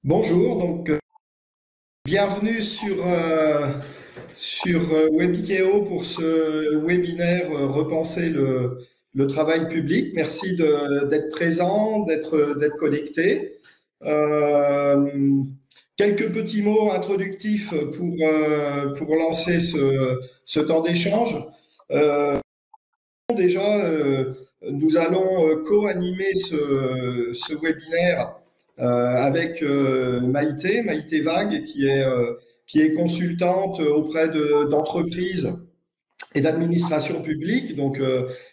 Bonjour, bienvenue sur Webikeo pour ce webinaire Repenser le travail public. Merci d'être présent, d'être connecté. Quelques petits mots introductifs pour lancer ce temps d'échange. Nous allons co-animer ce webinaire avec Maïté Vague, qui est consultante auprès d'entreprises et d'administration publique. Donc,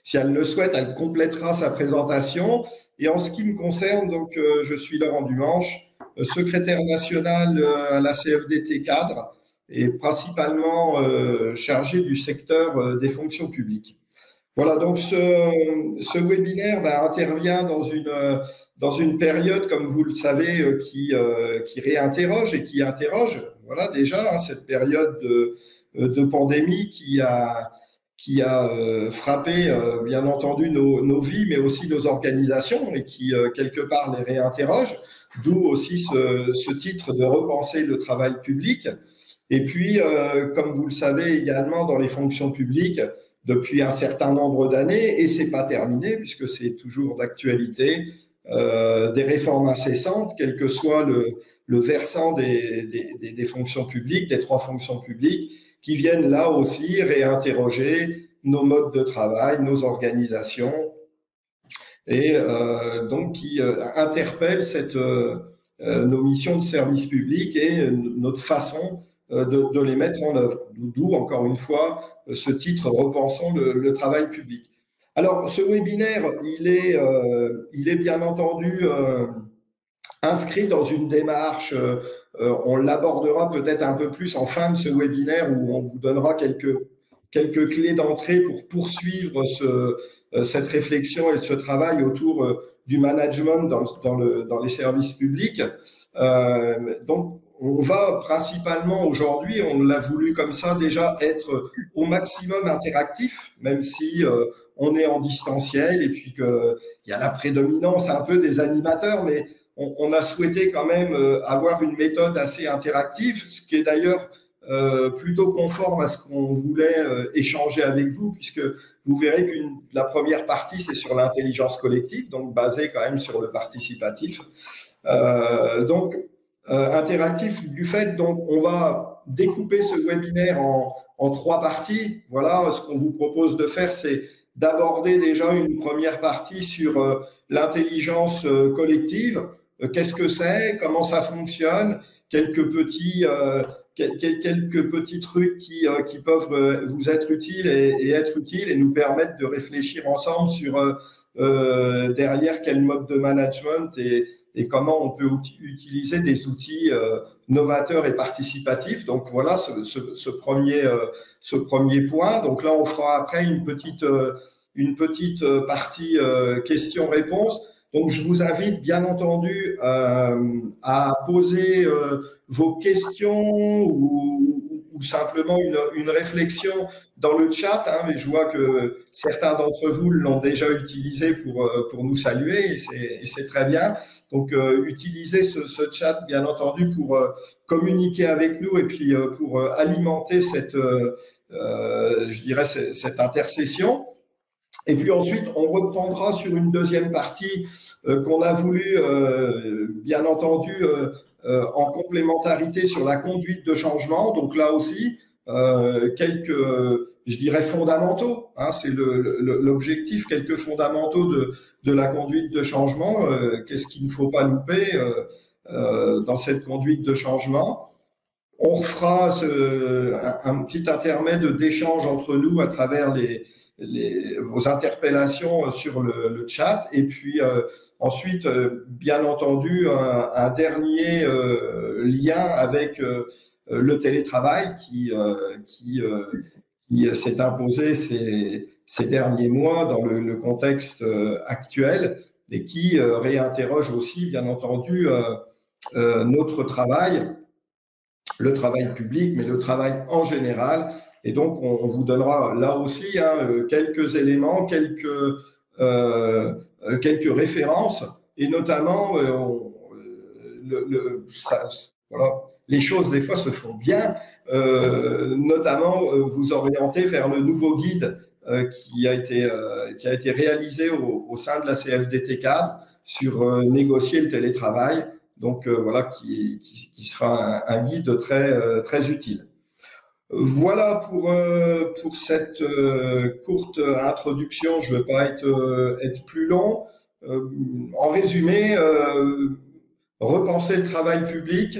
si elle le souhaite, elle complétera sa présentation. Et en ce qui me concerne, je suis Laurent Dumanche, secrétaire national à la CFDT Cadre et principalement chargé du secteur des fonctions publiques. Voilà, donc ce webinaire intervient dans une période, comme vous le savez, qui réinterroge et qui interroge, voilà déjà, cette période de pandémie qui a frappé, bien entendu, nos vies, mais aussi nos organisations et qui, quelque part, les réinterroge, d'où aussi ce titre de repenser le travail public. Et puis, comme vous le savez également, dans les fonctions publiques, depuis un certain nombre d'années, et c'est pas terminé puisque c'est toujours d'actualité, des réformes incessantes, quel que soit le versant des fonctions publiques, des trois fonctions publiques, qui viennent là aussi réinterroger nos modes de travail, nos organisations, et donc qui interpellent nos missions de service public et notre façon de les mettre en œuvre. D'où, encore une fois, ce titre « Repensons le travail public ». Alors, ce webinaire, il est bien entendu inscrit dans une démarche, on l'abordera peut-être un peu plus en fin de ce webinaire où on vous donnera quelques clés d'entrée pour poursuivre cette réflexion et ce travail autour du management dans les services publics. Donc, on va principalement aujourd'hui, on l'a voulu comme ça déjà, être au maximum interactif, même si on est en distanciel et puis qu'il y a la prédominance un peu des animateurs, mais on a souhaité quand même avoir une méthode assez interactive, ce qui est d'ailleurs plutôt conforme à ce qu'on voulait échanger avec vous, puisque vous verrez que la première partie, c'est sur l'intelligence collective, donc basée quand même sur le participatif. Interactif du fait, donc on va découper ce webinaire en trois parties. Voilà, ce qu'on vous propose de faire, c'est d'aborder déjà une première partie sur l'intelligence collective. Qu'est-ce que c'est? Comment ça fonctionne? Quelques petits trucs qui peuvent vous être utiles et être utiles et nous permettre de réfléchir ensemble sur derrière quel mode de management et comment on peut utiliser des outils novateurs et participatifs. Donc voilà ce premier point. Donc là, on fera après une petite partie questions-réponses. Donc je vous invite bien entendu à poser vos questions ou simplement une réflexion dans le chat, hein, mais je vois que certains d'entre vous l'ont déjà utilisé pour nous saluer et c'est très bien. Donc, utilisez ce chat, bien entendu, pour communiquer avec nous et puis pour alimenter je dirais, cette intercession. Et puis ensuite, on reprendra sur une deuxième partie qu'on a voulu, bien entendu, en complémentarité sur la conduite de changement. Donc là aussi, quelques, je dirais, fondamentaux, hein, c'est l'objectif, quelques fondamentaux de la conduite de changement. Qu'est-ce qu'il ne faut pas louper dans cette conduite de changement? On refera un petit intermède d'échange entre nous à travers vos interpellations sur le chat. Et puis ensuite, bien entendu, un dernier lien avec le télétravail qui s'est imposé ces derniers mois dans le contexte actuel et qui réinterroge aussi, bien entendu, notre travail, le travail public, mais le travail en général. Et donc, on vous donnera là aussi quelques éléments, quelques références, et notamment voilà, les choses des fois se font bien, notamment vous orienter vers le nouveau guide qui a été réalisé au sein de la CFDT CAD sur négocier le télétravail, donc voilà, qui sera un guide très utile. Voilà pour cette courte introduction. Je ne vais pas être plus long. En résumé, repenser le travail public,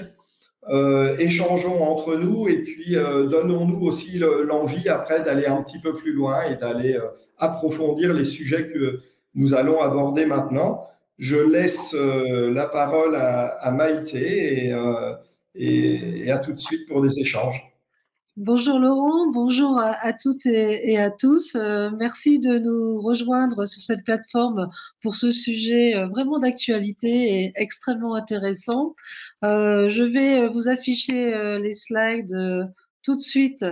échangeons entre nous et puis donnons-nous aussi l'envie après d'aller un petit peu plus loin et d'aller approfondir les sujets que nous allons aborder maintenant. Je laisse la parole à Maïté et à tout de suite pour des échanges. Bonjour Laurent, bonjour à toutes et à tous. Merci de nous rejoindre sur cette plateforme pour ce sujet vraiment d'actualité et extrêmement intéressant. Je vais vous afficher les slides tout de suite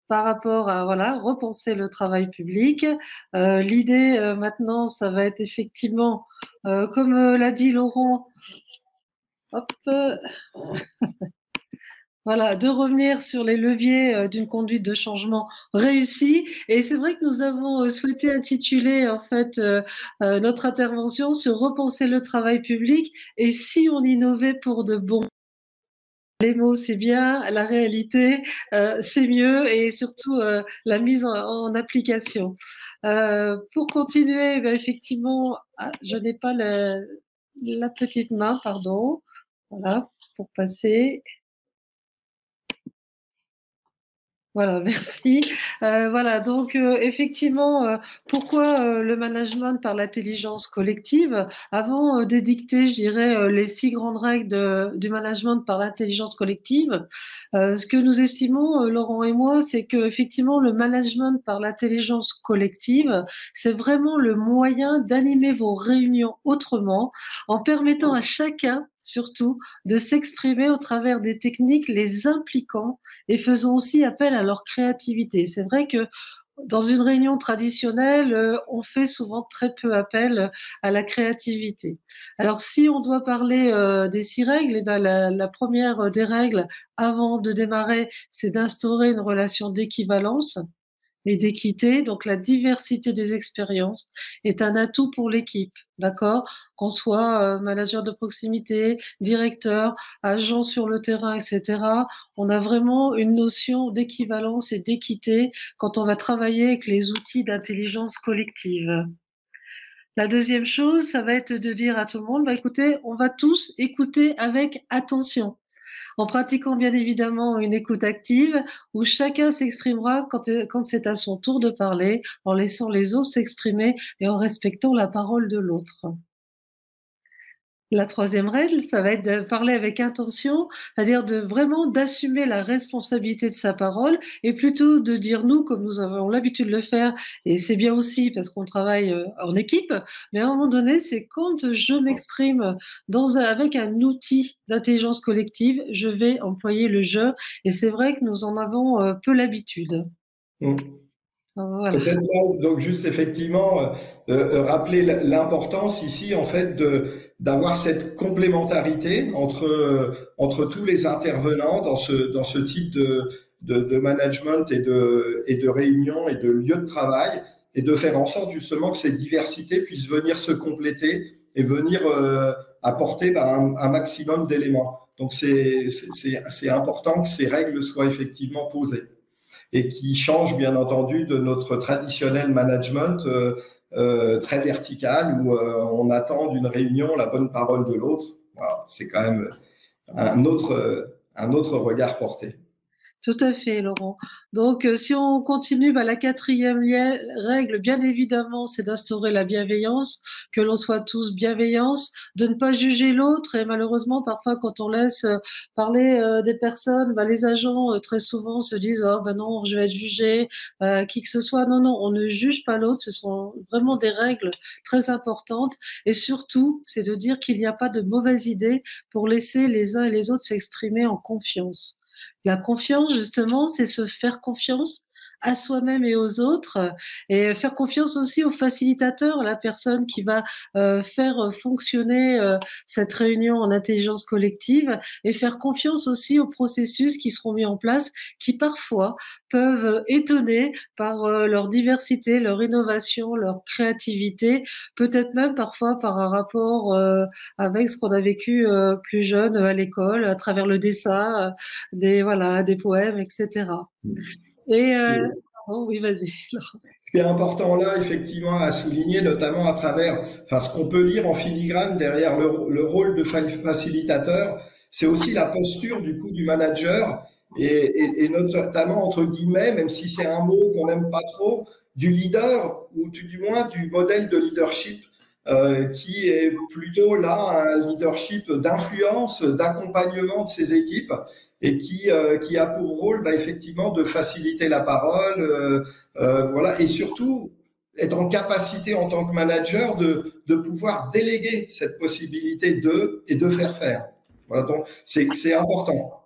par rapport à voilà, repenser le travail public. L'idée maintenant, ça va être effectivement, comme l'a dit Laurent, hop, voilà, de revenir sur les leviers d'une conduite de changement réussie. Et c'est vrai que nous avons souhaité intituler en fait notre intervention sur repenser le travail public et si on innovait pour de bon. Les mots, c'est bien, la réalité, c'est mieux et surtout la mise en application. Pour continuer, ben, effectivement, je n'ai pas la petite main, pardon. Voilà, pour passer. Voilà, merci. Voilà, donc effectivement, pourquoi le management par l'intelligence collective? Avant d'édicter, je dirais, les 6 grandes règles du management par l'intelligence collective, ce que nous estimons, Laurent et moi, c'est que effectivement le management par l'intelligence collective, c'est vraiment le moyen d'animer vos réunions autrement, en permettant à chacun, surtout, de s'exprimer au travers des techniques les impliquant et faisant aussi appel à leur créativité. C'est vrai que dans une réunion traditionnelle, on fait souvent très peu appel à la créativité. Alors, si on doit parler des 6 règles, eh ben, la première des règles, avant de démarrer, c'est d'instaurer une relation d'équivalence et d'équité. Donc, la diversité des expériences est un atout pour l'équipe, d'accord? Qu'on soit manager de proximité, directeur, agent sur le terrain, etc. On a vraiment une notion d'équivalence et d'équité quand on va travailler avec les outils d'intelligence collective. La deuxième chose, ça va être de dire à tout le monde, bah, écoutez, on va tous écouter avec attention en pratiquant bien évidemment une écoute active où chacun s'exprimera quand c'est à son tour de parler, en laissant les autres s'exprimer et en respectant la parole de l'autre. La troisième règle, ça va être de parler avec intention, c'est-à-dire de vraiment d'assumer la responsabilité de sa parole et plutôt de dire nous, comme nous avons l'habitude de le faire, et c'est bien aussi parce qu'on travaille en équipe, mais à un moment donné, c'est quand je m'exprime avec un outil d'intelligence collective, je vais employer le je, et c'est vrai que nous en avons peu l'habitude. Voilà. Peut-être donc juste effectivement rappeler l'importance ici en fait d'avoir cette complémentarité entre tous les intervenants dans ce type de management et de réunion et de lieu de travail et de faire en sorte justement que ces diversités puissent venir se compléter et venir apporter un maximum d'éléments. Donc c'est important que ces règles soient effectivement posées et qui change bien entendu de notre traditionnel management très vertical où on attend d'une réunion la bonne parole de l'autre. Voilà, c'est quand même un autre regard porté. Tout à fait, Laurent. Donc, si on continue, la quatrième règle, bien évidemment, c'est d'instaurer la bienveillance, que l'on soit tous bienveillants, de ne pas juger l'autre. Et malheureusement, parfois, quand on laisse parler des personnes, les agents très souvent se disent oh ben non, je vais être jugé, qui que ce soit. Non, non, on ne juge pas l'autre. Ce sont vraiment des règles très importantes. Et surtout, c'est de dire qu'il n'y a pas de mauvaise idée pour laisser les uns et les autres s'exprimer en confiance. La confiance, justement, c'est se faire confiance à soi-même et aux autres, et faire confiance aussi au facilitateur, la personne qui va faire fonctionner cette réunion en intelligence collective, et faire confiance aussi aux processus qui seront mis en place, qui parfois peuvent étonner par leur diversité, leur innovation, leur créativité, peut-être même parfois par un rapport avec ce qu'on a vécu plus jeune à l'école, à travers le dessin, des poèmes, etc. Et Ce qui est, pardon, oui, vas-y. ce qui est important là, effectivement, à souligner, notamment à travers, enfin, ce qu'on peut lire en filigrane derrière le rôle de facilitateur, c'est aussi la posture du coup du manager et notamment entre guillemets, même si c'est un mot qu'on n'aime pas trop, du leader ou du moins du modèle de leadership qui est plutôt là un leadership d'influence, d'accompagnement de ses équipes et qui a pour rôle effectivement de faciliter la parole, voilà, et surtout être en capacité en tant que manager de pouvoir déléguer cette possibilité et de faire faire. Voilà, donc c'est important.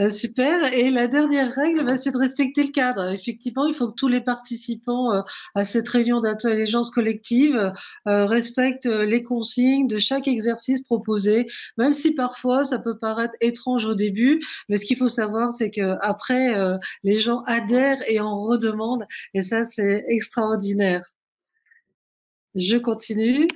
Super. Et la dernière règle, c'est de respecter le cadre. Effectivement, il faut que tous les participants à cette réunion d'intelligence collective respectent les consignes de chaque exercice proposé, même si parfois ça peut paraître étrange au début. Mais ce qu'il faut savoir, c'est que après, les gens adhèrent et en redemandent. Et ça, c'est extraordinaire. Je continue.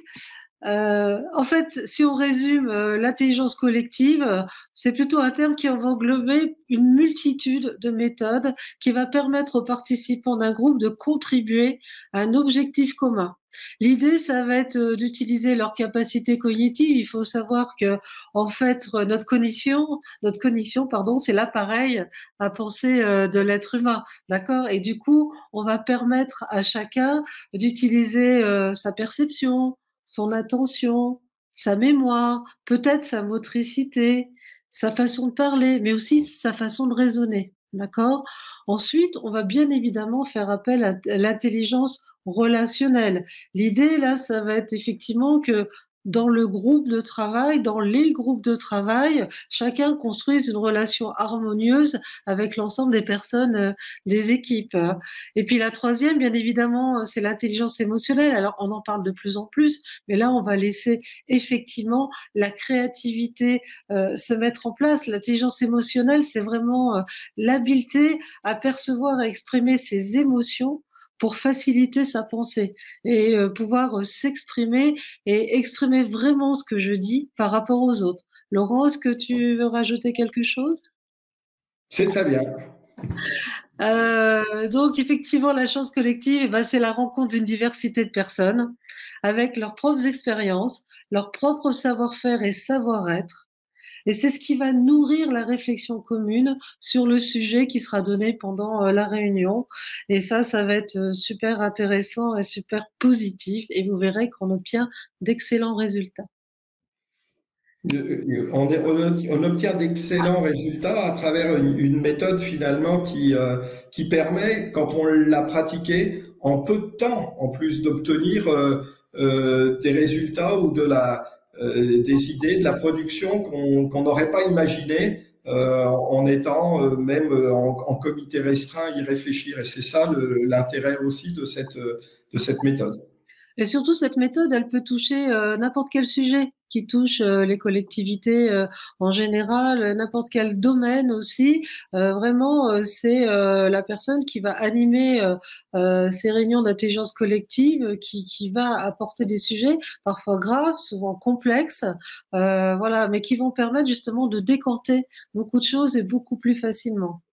En fait, si on résume l'intelligence collective, c'est plutôt un terme qui va englober une multitude de méthodes qui va permettre aux participants d'un groupe de contribuer à un objectif commun. L'idée, ça va être d'utiliser leur capacité cognitive. Il faut savoir que, en fait, notre cognition, pardon, c'est l'appareil à penser de l'être humain, d'accord? Et du coup, on va permettre à chacun d'utiliser sa perception, son attention, sa mémoire, peut-être sa motricité, sa façon de parler, mais aussi sa façon de raisonner. D'accord? Ensuite, on va bien évidemment faire appel à l'intelligence relationnelle. L'idée, là, ça va être effectivement que dans le groupe de travail, dans les groupes de travail, chacun construise une relation harmonieuse avec l'ensemble des personnes des équipes. Et puis la troisième, bien évidemment, c'est l'intelligence émotionnelle. Alors, on en parle de plus en plus, mais là, on va laisser effectivement la créativité se mettre en place. L'intelligence émotionnelle, c'est vraiment l'habileté à percevoir et exprimer ses émotions pour faciliter sa pensée et pouvoir s'exprimer et exprimer vraiment ce que je dis par rapport aux autres. Laurent, est-ce que tu veux rajouter quelque chose? C'est très bien. Donc effectivement, la chance collective, c'est la rencontre d'une diversité de personnes avec leurs propres expériences, leur propre savoir-faire et savoir-être. Et c'est ce qui va nourrir la réflexion commune sur le sujet qui sera donné pendant la réunion. Et ça va être super intéressant et super positif. Et vous verrez qu'on obtient d'excellents résultats. On obtient d'excellents résultats à travers une méthode finalement qui permet, quand on l'a pratiquée, en peu de temps, en plus d'obtenir des résultats ou des idées, de la production qu'on n'aurait pas imaginé en étant même en comité restreint à y réfléchir. Et c'est ça l'intérêt aussi de cette méthode. Et surtout, cette méthode, elle peut toucher n'importe quel sujet qui touche les collectivités en général, n'importe quel domaine aussi. Vraiment, c'est la personne qui va animer ces réunions d'intelligence collective qui va apporter des sujets parfois graves, souvent complexes, voilà, mais qui vont permettre justement de décanter beaucoup de choses et beaucoup plus facilement.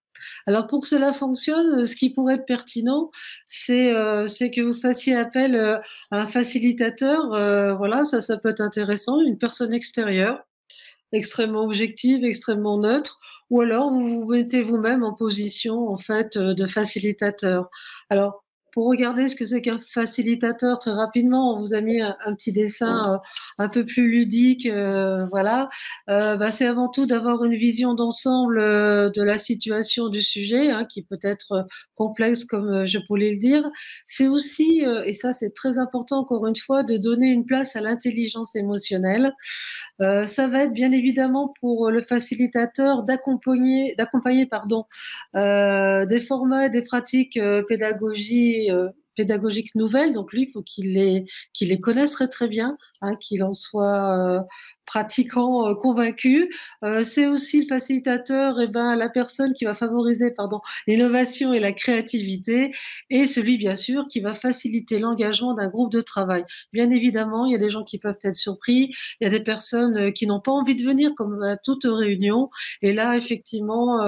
Alors pour que cela fonctionne, ce qui pourrait être pertinent, c'est que vous fassiez appel à un facilitateur. Voilà, ça peut être intéressant, une personne extérieure, extrêmement objective, extrêmement neutre, ou alors vous vous mettez vous-même en position en fait de facilitateur. Alors pour regarder ce que c'est qu'un facilitateur, très rapidement, on vous a mis un petit dessin un peu plus ludique, voilà. C'est avant tout d'avoir une vision d'ensemble de la situation du sujet, hein, qui peut être complexe, comme je voulais le dire. C'est aussi, et ça c'est très important encore une fois, de donner une place à l'intelligence émotionnelle. Ça va être bien évidemment pour le facilitateur d'accompagner pardon, des formats et des pratiques pédagogiques nouvelles. Donc lui, il faut qu'il les connaisse très très bien, hein, qu'il en soit pratiquant convaincu. C'est aussi le facilitateur, et ben la personne qui va favoriser pardon l'innovation et la créativité, et celui bien sûr qui va faciliter l'engagement d'un groupe de travail. Bien évidemment, il y a des gens qui peuvent être surpris, il y a des personnes qui n'ont pas envie de venir, comme à toute réunion, et là effectivement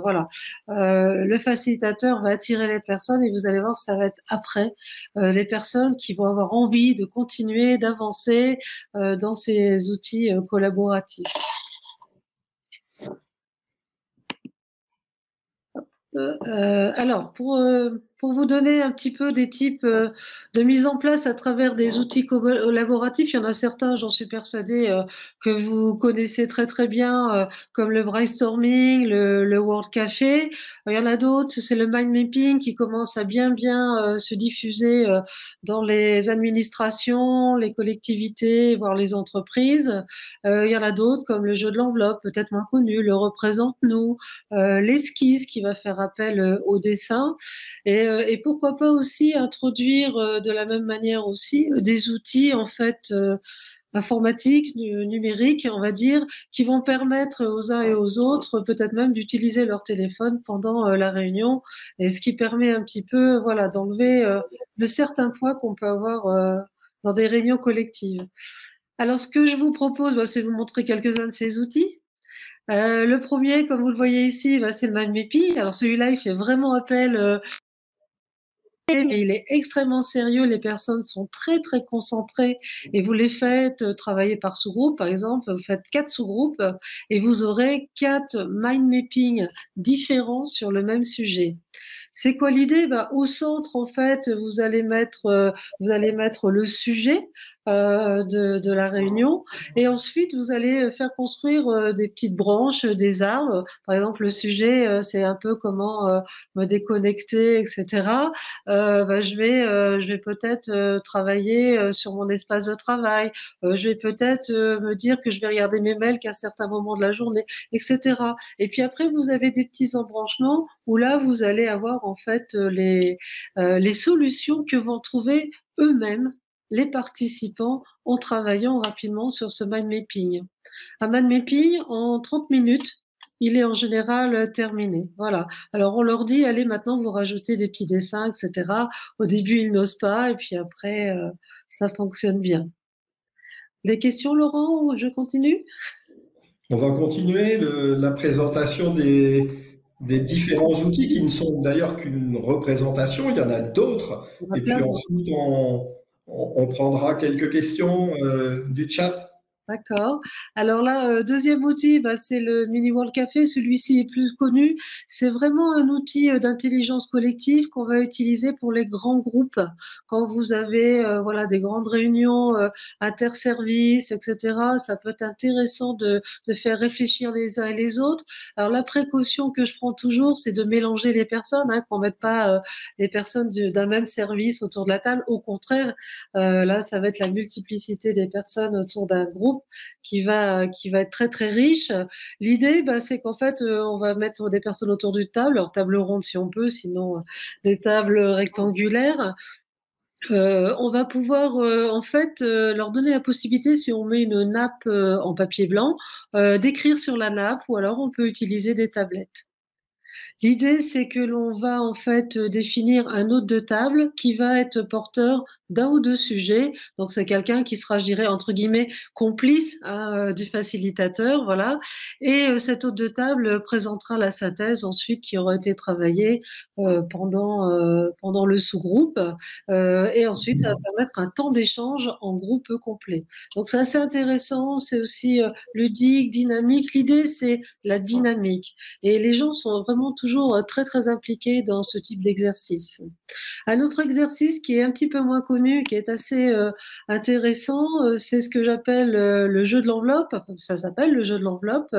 voilà, le facilitateur va attirer les personnes, et vous allez voir, ça va être après les personnes qui vont avoir envie de continuer, d'avancer dans ces outils collaboratifs. Alors, pour vous donner un petit peu des types de mise en place à travers des outils collaboratifs, il y en a certains, j'en suis persuadée, que vous connaissez très très bien, comme le brainstorming, le World Café. Il y en a d'autres, c'est le mind mapping qui commence à bien se diffuser dans les administrations, les collectivités, voire les entreprises. Il y en a d'autres, comme le jeu de l'enveloppe, peut-être moins connu, le représente-nous, l'esquisse qui va faire appel au dessin, et pourquoi pas aussi introduire de la même manière aussi des outils en fait informatiques, numériques, on va dire, qui vont permettre aux uns et aux autres peut-être même d'utiliser leur téléphone pendant la réunion, et ce qui permet un petit peu voilà d'enlever le certain poids qu'on peut avoir dans des réunions collectives. Alors ce que je vous propose, c'est vous montrer quelques-uns de ces outils. Le premier, comme vous le voyez ici, c'est le MindMappy. Alors celui-là, il fait vraiment appel, mais il est extrêmement sérieux. Les personnes sont très très concentrées, et vous les faites travailler par sous-groupe. Par exemple, vous faites 4 sous-groupes et vous aurez 4 mind mapping différents sur le même sujet. C'est quoi l'idée? Au centre, en fait, vous allez mettre le sujet de la réunion, et ensuite vous allez faire construire des petites branches, des arbres. Par exemple, le sujet, c'est un peu comment me déconnecter, etc. Je vais peut-être travailler sur mon espace de travail. Je vais peut-être me dire que je vais regarder mes mails qu'à certains moments de la journée, etc. Et puis après, vous avez des petits embranchements où là, vous allez avoir en fait les solutions que vont trouver eux-mêmes les participants en travaillant rapidement sur ce mind mapping. Un mind mapping, en 30 minutes, il est en général terminé. Voilà. Alors on leur dit, allez, maintenant vous rajoutez des petits dessins, etc. Au début, ils n'osent pas, et puis après, ça fonctionne bien. Des questions, Laurent, ou je continue? On va continuer la présentation des différents outils qui ne sont d'ailleurs qu'une représentation. Il y en a d'autres. Et puis ensuite, on prendra quelques questions du chat. D'accord. Alors là, deuxième outil, c'est le Mini World Café. Celui-ci est plus connu. C'est vraiment un outil d'intelligence collective qu'on va utiliser pour les grands groupes. Quand vous avez voilà, des grandes réunions interservices, etc., ça peut être intéressant de faire réfléchir les uns et les autres. Alors la précaution que je prends toujours, c'est de mélanger les personnes, hein, qu'on ne mette pas les personnes d'un même service autour de la table. Au contraire, là, ça va être la multiplicité des personnes autour d'un groupe qui va être très très riche. L'idée, c'est qu'en fait, on va mettre des personnes autour d'une table, alors table ronde si on peut, sinon des tables rectangulaires. On va pouvoir en fait leur donner la possibilité, si on met une nappe en papier blanc, d'écrire sur la nappe, ou alors on peut utiliser des tablettes. L'idée, c'est que l'on va en fait définir un hôte de table qui va être porteur d'un ou deux sujets. Donc, c'est quelqu'un qui sera, je dirais, entre guillemets, complice du facilitateur, voilà. Et cet hôte de table présentera la synthèse ensuite qui aura été travaillée pendant le sous-groupe. Et ensuite, ça va permettre un temps d'échange en groupe complet. Donc, c'est assez intéressant. C'est aussi ludique, dynamique. L'idée, c'est la dynamique. Et les gens sont vraiment toujours toujours très, très impliqués dans ce type d'exercice. Un autre exercice qui est un petit peu moins connu, qui est assez intéressant, c'est ce que j'appelle le jeu de l'enveloppe. Enfin, ça s'appelle le jeu de l'enveloppe.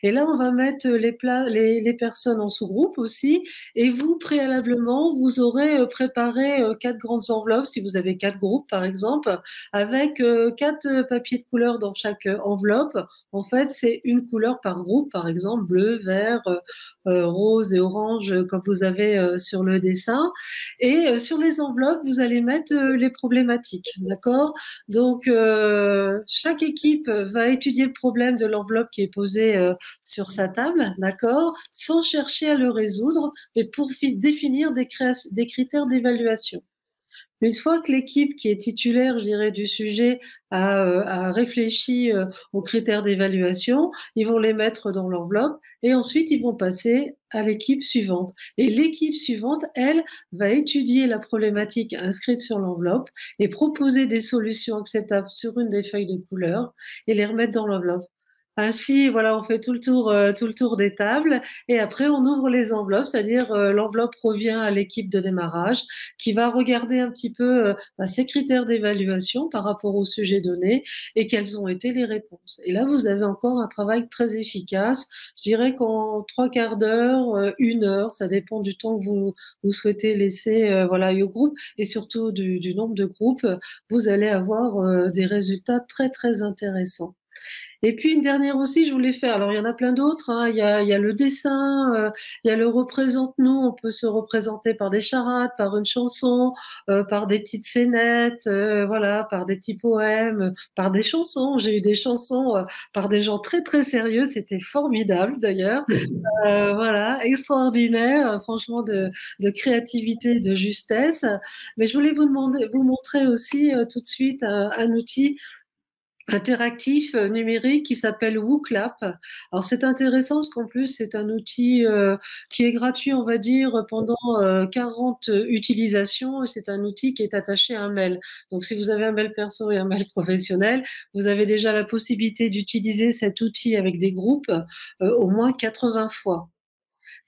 Et là, on va mettre les personnes en sous-groupe aussi. Et vous, préalablement, vous aurez préparé 4 grandes enveloppes, si vous avez 4 groupes, par exemple, avec 4 papiers de couleur dans chaque enveloppe. En fait, c'est une couleur par groupe, par exemple bleu, vert, rose et orange, comme vous avez sur le dessin. Et sur les enveloppes, vous allez mettre les problématiques, d'accord? Donc, chaque équipe va étudier le problème de l'enveloppe qui est posée sur sa table, d'accord? Sans chercher à le résoudre, mais pour définir des critères d'évaluation. Une fois que l'équipe qui est titulaire, je dirais, du sujet a réfléchi aux critères d'évaluation, ils vont les mettre dans l'enveloppe et ensuite ils vont passer à l'équipe suivante. Et l'équipe suivante, elle, va étudier la problématique inscrite sur l'enveloppe et proposer des solutions acceptables sur une des feuilles de couleur et les remettre dans l'enveloppe. Ainsi, voilà, on fait tout le tour des tables et après on ouvre les enveloppes, c'est-à-dire l'enveloppe revient à l'équipe de démarrage qui va regarder un petit peu ces critères d'évaluation par rapport au sujet donné et quelles ont été les réponses. Et là, vous avez encore un travail très efficace. Je dirais qu'en 3/4 d'heure, 1 heure, ça dépend du temps que vous souhaitez laisser voilà, au groupe et surtout du nombre de groupes, vous allez avoir des résultats très, très intéressants. Et puis une dernière aussi, je voulais faire. Alors il y en a plein d'autres, hein. Il y a le dessin, il y a le représente-nous. On peut se représenter par des charades, par une chanson, par des petites scénettes, voilà, par des petits poèmes, par des chansons. J'ai eu des chansons par des gens très très sérieux. C'était formidable d'ailleurs. Voilà, extraordinaire, franchement de créativité, de justesse. Mais je voulais vous montrer aussi tout de suite un outil interactif numérique qui s'appelle WooClap. Alors c'est intéressant parce qu'en plus c'est un outil qui est gratuit, on va dire, pendant 40 utilisations et c'est un outil qui est attaché à un mail. Donc si vous avez un mail perso et un mail professionnel, vous avez déjà la possibilité d'utiliser cet outil avec des groupes au moins 80 fois.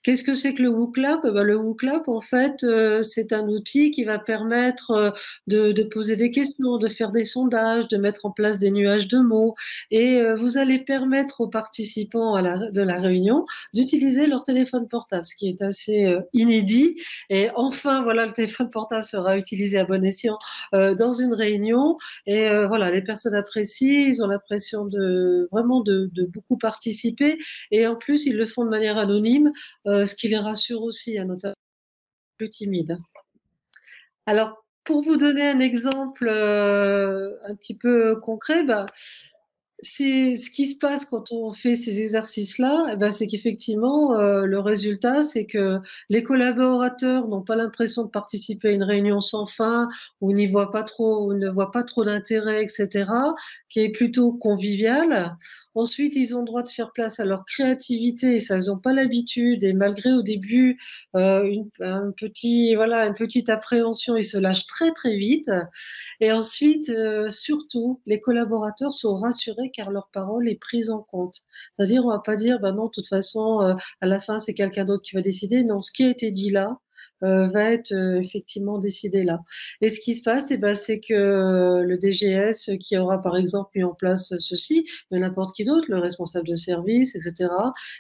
Qu'est-ce que c'est que le WooClap? Ben, le WooClap, en fait, c'est un outil qui va permettre de poser des questions, de faire des sondages, de mettre en place des nuages de mots. Et vous allez permettre aux participants de la réunion d'utiliser leur téléphone portable, ce qui est assez inédit. Et enfin, voilà, le téléphone portable sera utilisé à bon escient dans une réunion. Et voilà, les personnes apprécient, ils ont l'impression vraiment de beaucoup participer. Et en plus, ils le font de manière anonyme ce qui les rassure aussi, hein, notamment les plus timides. Alors, pour vous donner un exemple un petit peu concret, bah, c'est ce qui se passe quand on fait ces exercices-là, eh ben, c'est qu'effectivement, le résultat, c'est que les collaborateurs n'ont pas l'impression de participer à une réunion sans fin, où ils n'y voient pas trop, où ils ne voient pas trop d'intérêt, etc., qui est plutôt convivial. Ensuite, ils ont le droit de faire place à leur créativité, et ça, ils n'ont pas l'habitude. Et malgré au début voilà, une petite appréhension, ils se lâchent très très vite. Et ensuite, surtout, les collaborateurs sont rassurés car leur parole est prise en compte. C'est-à-dire, on va pas dire, bah non, de toute façon, à la fin, c'est quelqu'un d'autre qui va décider. Non, ce qui a été dit là va être effectivement décidé là. Et ce qui se passe, eh ben, c'est que le DGS qui aura par exemple mis en place ceci, mais n'importe qui d'autre, le responsable de service, etc.,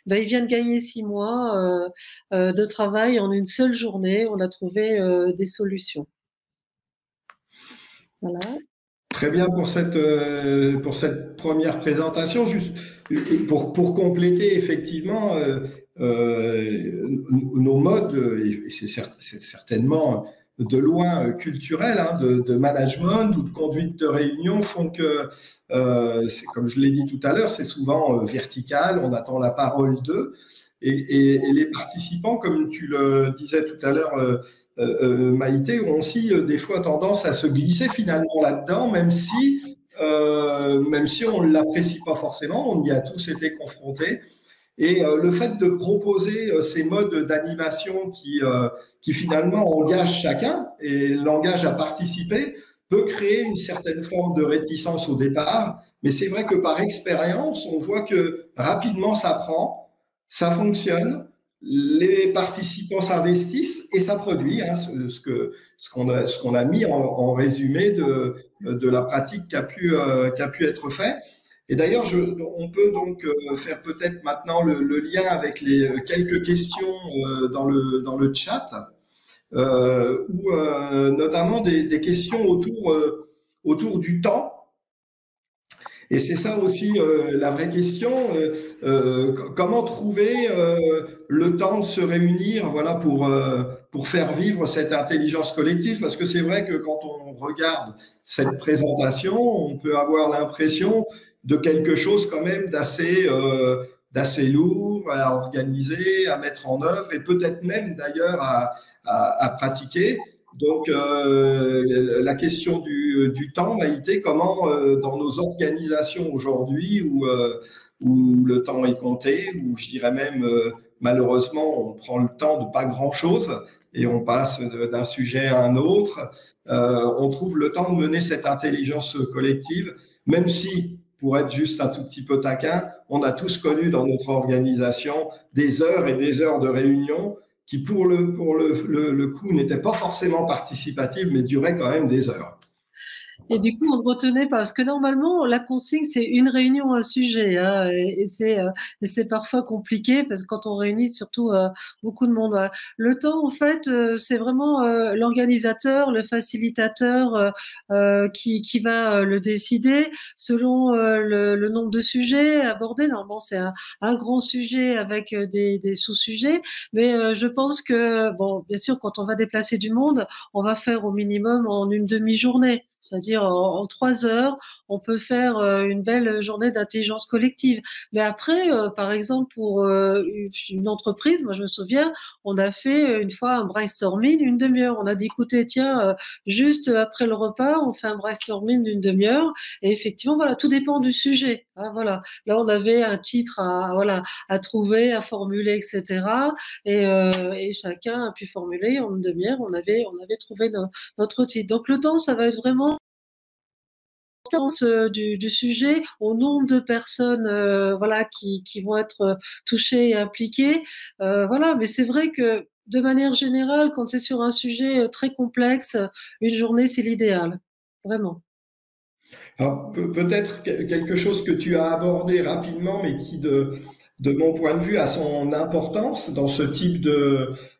ben, ils viennent gagner 6 mois de travail en une seule journée. On a trouvé des solutions. Voilà. Très bien pour cette première présentation. Juste pour compléter, effectivement, nos modes, et c'est certainement de loin culturel, hein, de management ou de conduite de réunion, font que, comme je l'ai dit tout à l'heure, c'est souvent vertical, on attend la parole d'eux. Et les participants, comme tu le disais tout à l'heure, Maïté, ont aussi des fois tendance à se glisser finalement là-dedans, même si on ne l'apprécie pas forcément, on y a tous été confrontés. Et le fait de proposer ces modes d'animation qui finalement engagent chacun et l'engagent à participer peut créer une certaine forme de réticence au départ. Mais c'est vrai que par expérience, on voit que rapidement ça prend, ça fonctionne. les participants s'investissent et ça produit hein, ce qu'on a mis en résumé de la pratique qui a pu être faite. Et d'ailleurs, on peut donc faire peut-être maintenant le lien avec les quelques questions dans le chat, ou notamment des questions autour du temps. Et c'est ça aussi la vraie question. Comment trouver le temps de se réunir, voilà, pour faire vivre cette intelligence collective? Parce que c'est vrai que quand on regarde cette présentation, on peut avoir l'impression de quelque chose quand même d'assez lourd à organiser, à mettre en œuvre et peut-être même d'ailleurs à pratiquer. Donc, la question du temps, Maïté, comment dans nos organisations aujourd'hui où le temps est compté, où je dirais même malheureusement on prend le temps de pas grand-chose et on passe d'un sujet à un autre, on trouve le temps de mener cette intelligence collective, même si, pour être juste un tout petit peu taquin, on a tous connu dans notre organisation des heures et des heures de réunion qui, pour le coup, n'étaient pas forcément participatives, mais duraient quand même des heures. Et du coup, on retenait parce que normalement, la consigne, c'est une réunion, un sujet, hein, et c'est parfois compliqué parce que quand on réunit surtout beaucoup de monde. Le temps, en fait, c'est vraiment l'organisateur, le facilitateur qui va le décider selon le nombre de sujets abordés. Normalement, c'est un grand sujet avec des sous-sujets, mais je pense que, bon, bien sûr, quand on va déplacer du monde, on va faire au minimum en une demi-journée. C'est-à-dire en 3 heures, on peut faire une belle journée d'intelligence collective. Mais après, par exemple, pour une entreprise, moi je me souviens, on a fait une fois un brainstorming une demi-heure. On a dit, écoutez, tiens, juste après le repas, on fait un brainstorming d'une demi-heure. Et effectivement, voilà, tout dépend du sujet. Hein, voilà. Là, on avait un titre à trouver, à formuler, etc. Et chacun a pu formuler en une demi-heure. On avait trouvé notre titre. Donc le temps, ça va être vraiment du sujet, au nombre de personnes voilà, qui vont être touchées et impliquées. Voilà, mais c'est vrai que de manière générale, quand c'est sur un sujet très complexe, une journée, c'est l'idéal. Vraiment. Alors, peut-être quelque chose que tu as abordé rapidement, mais qui, de mon point de vue, a son importance dans ce type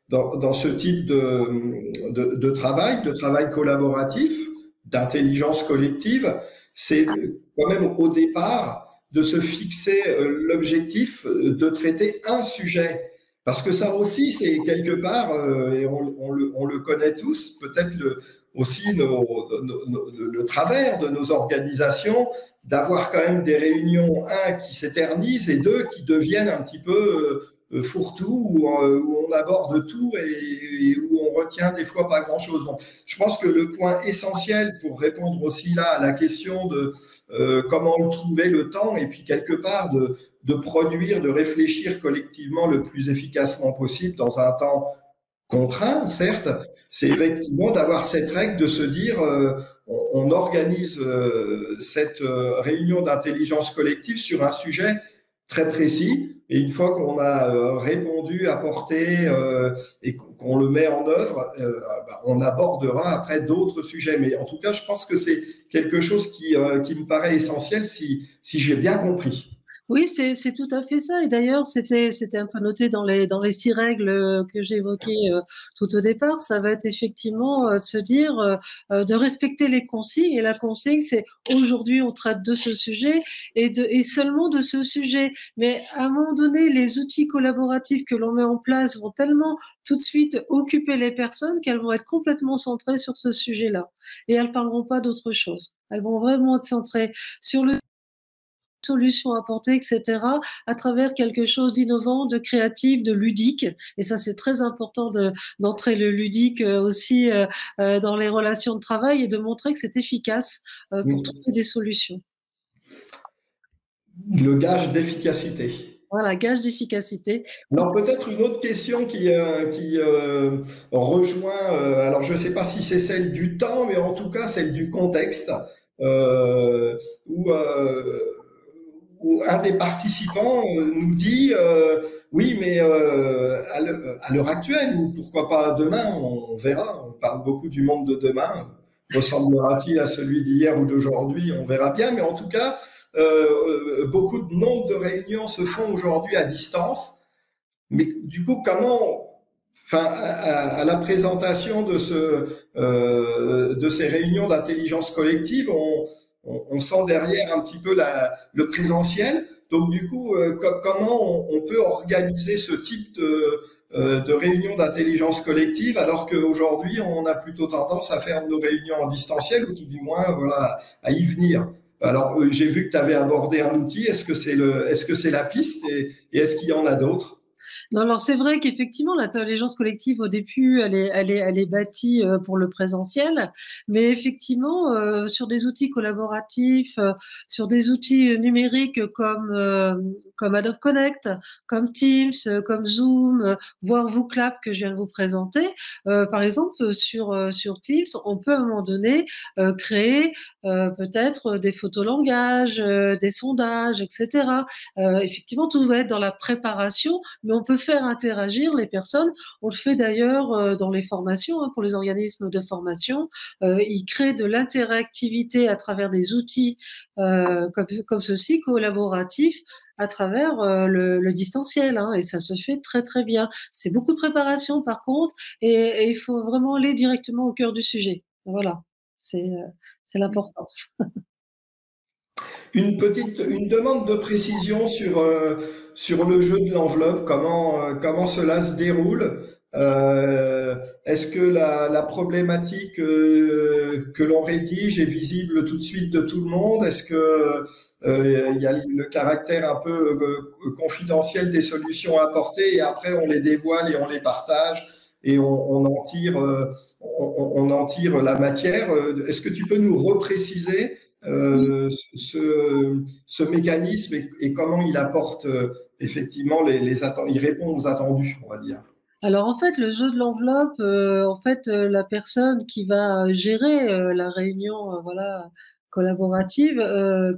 dans ce type de travail collaboratif, d'intelligence collective, c'est quand même au départ de se fixer l'objectif de traiter un sujet. Parce que ça aussi, c'est quelque part, et on le connaît tous, peut-être aussi le travers de nos organisations, d'avoir quand même des réunions, un, qui s'éternisent et deux, qui deviennent un petit peu fourre-tout, où on aborde tout et où on retient des fois pas grand-chose. Donc, je pense que le point essentiel pour répondre aussi là à la question de comment trouver le temps et puis quelque part de produire, de réfléchir collectivement le plus efficacement possible dans un temps contraint, certes, c'est effectivement d'avoir cette règle de se dire on organise cette réunion d'intelligence collective sur un sujet très précis et une fois qu'on a répondu, apporté et qu'on le met en œuvre, on abordera après d'autres sujets. Mais en tout cas, je pense que c'est quelque chose qui me paraît essentiel si j'ai bien compris. Oui, c'est tout à fait ça. Et d'ailleurs, c'était un peu noté dans les 6 règles que j'ai évoquées tout au départ. Ça va être effectivement de se dire de respecter les consignes. Et la consigne, c'est aujourd'hui on traite de ce sujet et seulement de ce sujet. Mais à un moment donné, les outils collaboratifs que l'on met en place vont tellement tout de suite occuper les personnes qu'elles vont être complètement centrées sur ce sujet-là. Et elles parleront pas d'autre chose. Elles vont vraiment être centrées sur le solutions apportées, etc., à travers quelque chose d'innovant, de créatif, de ludique. Et ça, c'est très important d'entrer le ludique aussi dans les relations de travail et de montrer que c'est efficace pour trouver des solutions. Le gage d'efficacité. Voilà, gage d'efficacité. Alors peut-être une autre question qui rejoint, alors je ne sais pas si c'est celle du temps, mais en tout cas celle du contexte, où où un des participants nous dit oui, mais à l'heure actuelle, ou pourquoi pas demain, on verra. On parle beaucoup du monde de demain. Ressemblera-t-il à celui d'hier ou d'aujourd'hui? On verra bien. Mais en tout cas, beaucoup de nombre de réunions se font aujourd'hui à distance. Mais du coup, comment, enfin, à la présentation de ces réunions d'intelligence collective, on sent derrière un petit peu le présentiel. Donc, du coup, comment on peut organiser ce type de réunion d'intelligence collective alors qu'aujourd'hui, on a plutôt tendance à faire nos réunions en distanciel ou tout du moins, voilà, à y venir. Alors, j'ai vu que tu avais abordé un outil. Est-ce que c'est la piste et est-ce qu'il y en a d'autres? Non, alors c'est vrai qu'effectivement, l'intelligence collective, au début, elle est bâtie pour le présentiel, mais effectivement, sur des outils collaboratifs, sur des outils numériques comme Adobe Connect, comme Teams, comme Zoom, voire VooClap que je viens de vous présenter, par exemple, sur Teams, on peut à un moment donné créer peut-être des photolangages, des sondages, etc. Effectivement, tout va être dans la préparation, mais on peut faire interagir les personnes. On le fait d'ailleurs dans les formations, hein, pour les organismes de formation. Ils créent de l'interactivité à travers des outils comme ceci, collaboratifs, à travers le distanciel, hein, et ça se fait très très bien. C'est beaucoup de préparation par contre, et il faut vraiment aller directement au cœur du sujet. Voilà, c'est l'importance. Une demande de précision sur le jeu de l'enveloppe, comment cela se déroule. Est-ce que la problématique que l'on rédige est visible tout de suite de tout le monde? Est-ce que il y a le caractère un peu confidentiel des solutions apportées et après on les dévoile et on les partage et on en tire la matière? Est-ce que tu peux nous repréciser ce mécanisme et comment il apporte effectivement il répond aux attendus, on va dire. Alors en fait, le jeu de l'enveloppe, la personne qui va gérer la réunion, voilà, collaborative,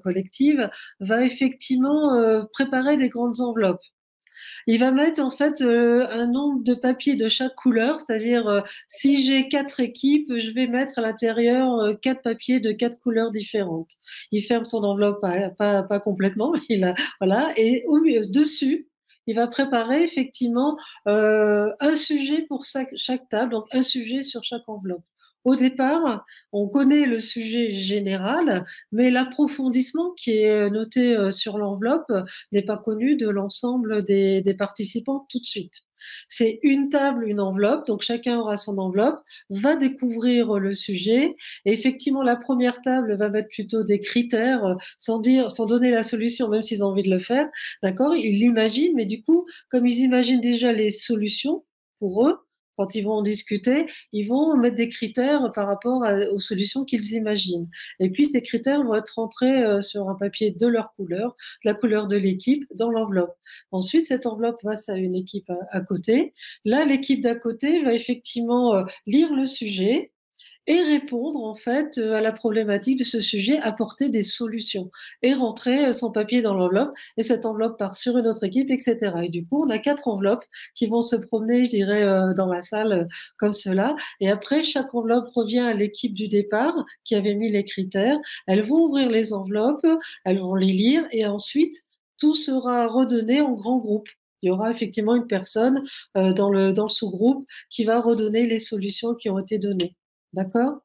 collective, va effectivement préparer des grandes enveloppes. Il va mettre en fait un nombre de papiers de chaque couleur, c'est-à-dire si j'ai 4 équipes, je vais mettre à l'intérieur 4 papiers de 4 couleurs différentes. Il ferme son enveloppe pas complètement, voilà, et dessus, il va préparer effectivement un sujet pour chaque table, donc un sujet sur chaque enveloppe. Au départ, on connaît le sujet général, mais l'approfondissement qui est noté sur l'enveloppe n'est pas connu de l'ensemble des participants tout de suite. C'est une table, une enveloppe, donc chacun aura son enveloppe, va découvrir le sujet, et effectivement la première table va mettre plutôt des critères sans donner la solution, même s'ils ont envie de le faire, d'accord? Ils l'imaginent, mais du coup, comme ils imaginent déjà les solutions pour eux, quand ils vont en discuter, ils vont mettre des critères par rapport aux solutions qu'ils imaginent. Et puis ces critères vont être rentrés sur un papier de leur couleur, la couleur de l'équipe, dans l'enveloppe. Ensuite, cette enveloppe passe à une équipe à côté. Là, l'équipe d'à côté va effectivement lire le sujet et répondre en fait à la problématique de ce sujet, apporter des solutions et rentrer son papier dans l'enveloppe, et cette enveloppe part sur une autre équipe, etc. Et du coup, on a 4 enveloppes qui vont se promener, je dirais, dans la salle comme cela. Et après, chaque enveloppe revient à l'équipe du départ qui avait mis les critères. Elles vont ouvrir les enveloppes, elles vont les lire, et ensuite, tout sera redonné en grand groupe. Il y aura effectivement une personne dans le sous-groupe qui va redonner les solutions qui ont été données. D'accord?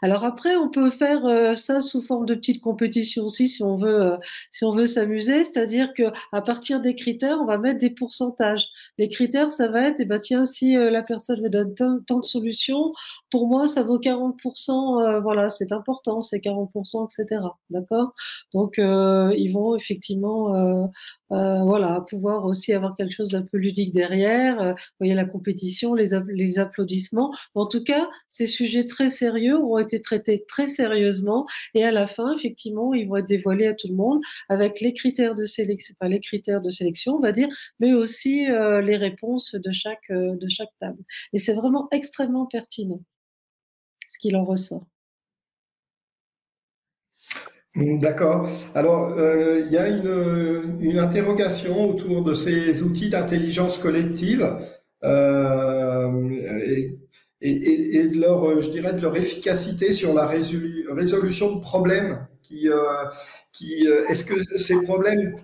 Alors après, on peut faire ça sous forme de petite compétition aussi, si on veut s'amuser. C'est-à-dire que à partir des critères, on va mettre des pourcentages. Les critères, ça va être, eh ben tiens, si la personne me donne tant de solutions, pour moi, ça vaut 40%. Voilà, c'est important, c'est 40%, etc. D'accord? Donc, ils vont effectivement, voilà, pouvoir aussi avoir quelque chose d'un peu ludique derrière. Vous voyez la compétition, les applaudissements. En tout cas, ces sujets très sérieux ont été traités très sérieusement, et à la fin, effectivement, ils vont être dévoilés à tout le monde avec les critères de sélection, enfin, les critères de sélection, on va dire, mais aussi les réponses de chaque table. Et c'est vraiment extrêmement pertinent ce qu'il en ressort. D'accord. Alors, il y a une interrogation autour de ces outils d'intelligence collective et, et de leur, je dirais, de leur efficacité sur la résolution de problèmes. Est-ce que ces problèmes,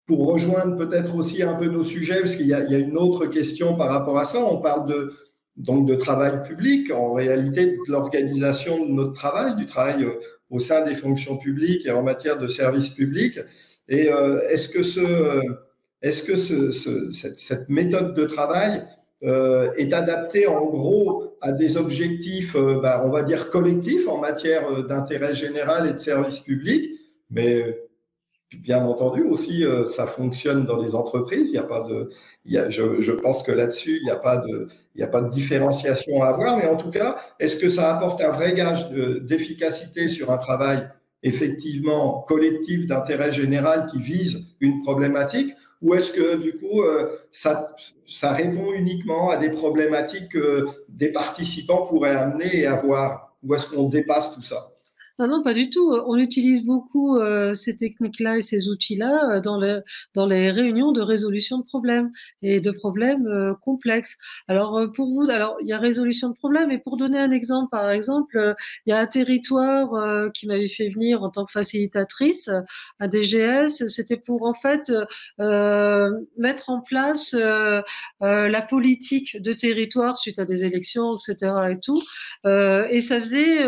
pour rejoindre peut-être aussi un peu nos sujets, parce il y a une autre question par rapport à ça, on parle donc de travail public, en réalité de l'organisation de notre travail, du travail au sein des fonctions publiques et en matière de services publics. Et est-ce que cette méthode de travail est adaptée en gros à des objectifs, on va dire collectifs en matière d'intérêt général et de service public, mais bien entendu aussi, ça fonctionne dans les entreprises. Il y a pas de, je pense que là-dessus, il y a pas de différenciation à avoir. Mais en tout cas, est-ce que ça apporte un vrai gage d'efficacité sur un travail effectivement collectif d'intérêt général qui vise une problématique, ou est-ce que du coup, ça répond uniquement à des problématiques que des participants pourraient amener et avoir, ou est-ce qu'on dépasse tout ça? Non, non, pas du tout. On utilise beaucoup ces techniques-là et ces outils-là dans les réunions de résolution de problèmes et de problèmes complexes. Alors pour vous, alors il y a résolution de problèmes et pour donner un exemple, par exemple, il y a un territoire qui m'avait fait venir en tant que facilitatrice, un DGS. C'était pour en fait mettre en place la politique de territoire suite à des élections, etc. et tout. Et ça faisait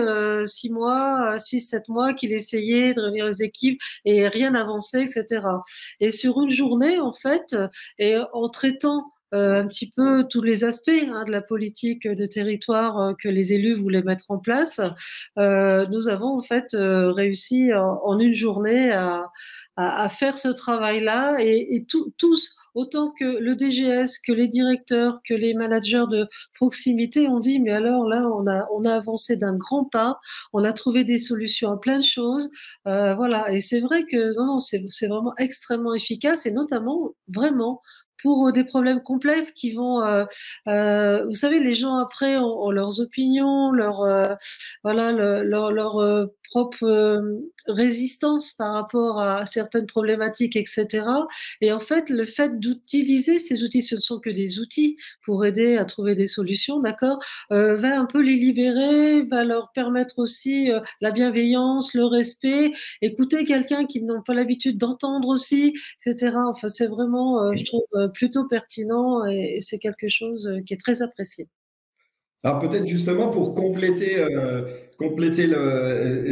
6 mois, 6, 7 mois qu'il essayait de réunir les équipes et rien n'avançait, etc. Et sur une journée, en fait, et en traitant un petit peu tous les aspects de la politique de territoire que les élus voulaient mettre en place, nous avons en fait réussi en une journée à faire ce travail-là et tous, autant que le DGS, que les directeurs, que les managers de proximité, ont dit, mais alors là, on a avancé d'un grand pas, on a trouvé des solutions à plein de choses. Voilà, et c'est vrai que non, non, c'est vraiment extrêmement efficace et notamment vraiment pour des problèmes complexes qui vont, vous savez, les gens après ont leurs opinions, voilà, leur propre résistance par rapport à certaines problématiques, etc. Et en fait, le fait d'utiliser ces outils, ce ne sont que des outils pour aider à trouver des solutions, d'accord, va un peu les libérer, va leur permettre aussi la bienveillance, le respect, écouter quelqu'un qu'ils n'ont pas l'habitude d'entendre aussi, etc. Enfin, c'est vraiment, je trouve, plutôt pertinent et c'est quelque chose qui est très apprécié. Alors peut-être justement pour compléter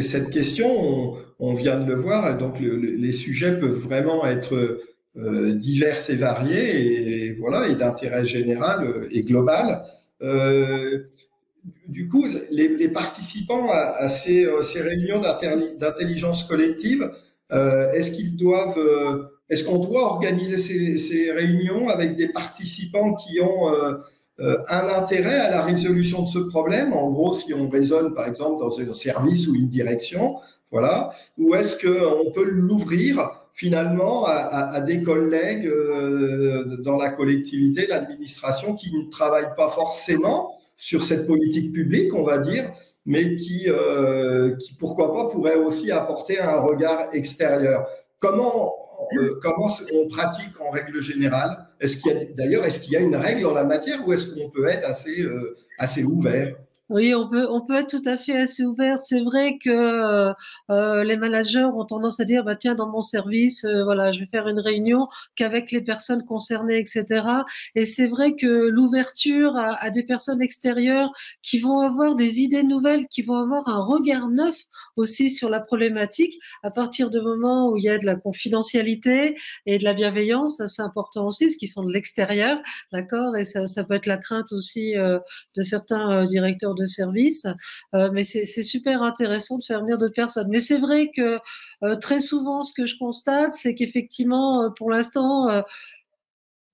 cette question, on vient de le voir, donc les sujets peuvent vraiment être divers et variés et voilà et d'intérêt général et global. Euh, du coup, les participants à ces réunions d'intelligence collective, est-ce qu'on doit organiser ces réunions avec des participants qui ont un intérêt à la résolution de ce problème? En gros, si on raisonne par exemple dans un service ou une direction, voilà, ou est-ce qu'on peut l'ouvrir finalement à des collègues dans la collectivité, l'administration qui ne travaillent pas forcément sur cette politique publique, on va dire, mais qui pourquoi pas, pourrait aussi apporter un regard extérieur. Comment on pratique en règle générale? D'ailleurs, est-ce qu'il y a une règle en la matière ou est-ce qu'on peut être assez ouvert? Oui, on peut être tout à fait assez ouvert. C'est vrai que les managers ont tendance à dire, bah tiens, dans mon service, voilà, je vais faire une réunion qu'avec les personnes concernées, etc. Et c'est vrai que l'ouverture à des personnes extérieures qui vont avoir des idées nouvelles, qui vont avoir un regard neuf aussi sur la problématique, à partir du moment où il y a de la confidentialité et de la bienveillance, ça c'est important aussi, parce qu'ils sont de l'extérieur, d'accord? Et ça peut être la crainte aussi de certains directeurs de service. Mais c'est super intéressant de faire venir d'autres personnes. Mais c'est vrai que très souvent, ce que je constate, c'est qu'effectivement, pour l'instant,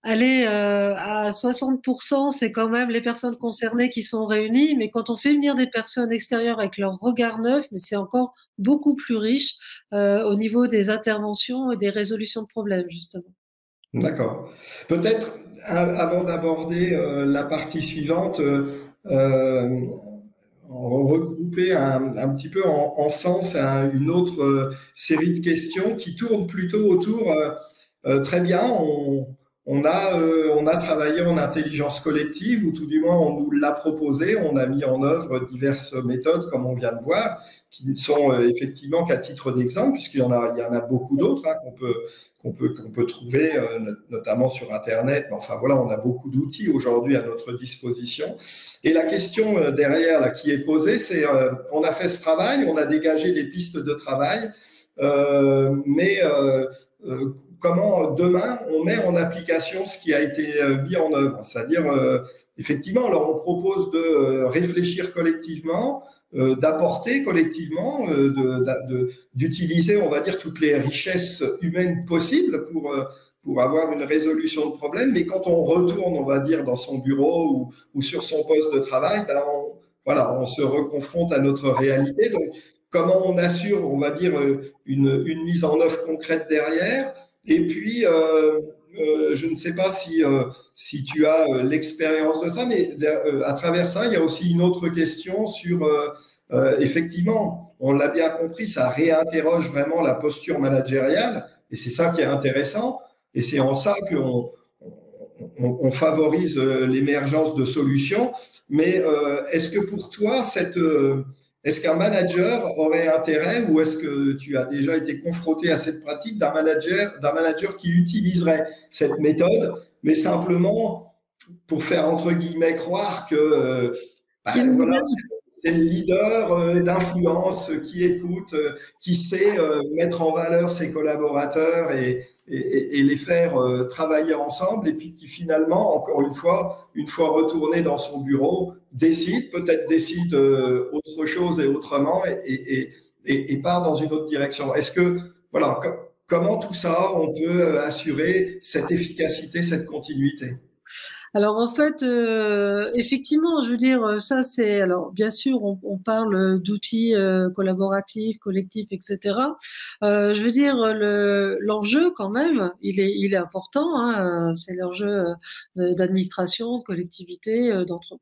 aller à 60%, c'est quand même les personnes concernées qui sont réunies. Mais quand on fait venir des personnes extérieures avec leur regard neuf, mais c'est encore beaucoup plus riche au niveau des interventions et des résolutions de problèmes, justement. D'accord. Peut-être avant d'aborder la partie suivante, regrouper un petit peu en sens une autre série de questions qui tournent plutôt autour. Très bien, on a travaillé en intelligence collective, ou tout du moins on nous l'a proposé, on a mis en œuvre diverses méthodes, comme on vient de voir, qui ne sont effectivement qu'à titre d'exemple, il y en a beaucoup d'autres hein, qu'on peut trouver, notamment sur Internet. Mais enfin voilà, on a beaucoup d'outils aujourd'hui à notre disposition. Et la question derrière là, qui est posée, c'est on a fait ce travail, on a dégagé des pistes de travail, mais comment demain on met en application ce qui a été mis en œuvre. C'est-à-dire, effectivement, alors on propose de réfléchir collectivement, d'apporter collectivement, d'utiliser, on va dire, toutes les richesses humaines possibles pour avoir une résolution de problème. Mais quand on retourne, on va dire, dans son bureau ou sur son poste de travail, ben voilà, on se reconfronte à notre réalité. Donc, comment on assure, on va dire, une mise en œuvre concrète derrière. Et puis, je ne sais pas si tu as l'expérience de ça, mais à travers ça, il y a aussi une autre question sur, effectivement, on l'a bien compris, ça réinterroge vraiment la posture managériale, et c'est ça qui est intéressant, et c'est en ça qu'on favorise l'émergence de solutions. Mais est-ce que pour toi, est-ce qu'un manager aurait intérêt, ou est-ce que tu as déjà été confronté à cette pratique d'un manager qui utiliserait cette méthode, mais simplement pour faire entre guillemets croire que voilà, c'est le leader d'influence qui écoute, qui sait mettre en valeur ses collaborateurs et les faire travailler ensemble, et puis qui finalement, encore une fois retourné dans son bureau, peut-être décide autre chose et autrement, et part dans une autre direction. Est-ce que, voilà, comment tout ça, on peut assurer cette efficacité, cette continuité? Alors en fait, effectivement, je veux dire, ça c'est, alors bien sûr, on parle d'outils collaboratifs, collectifs, etc. Je veux dire, l'enjeu quand même, il est important. Hein, c'est l'enjeu d'administration, de collectivité,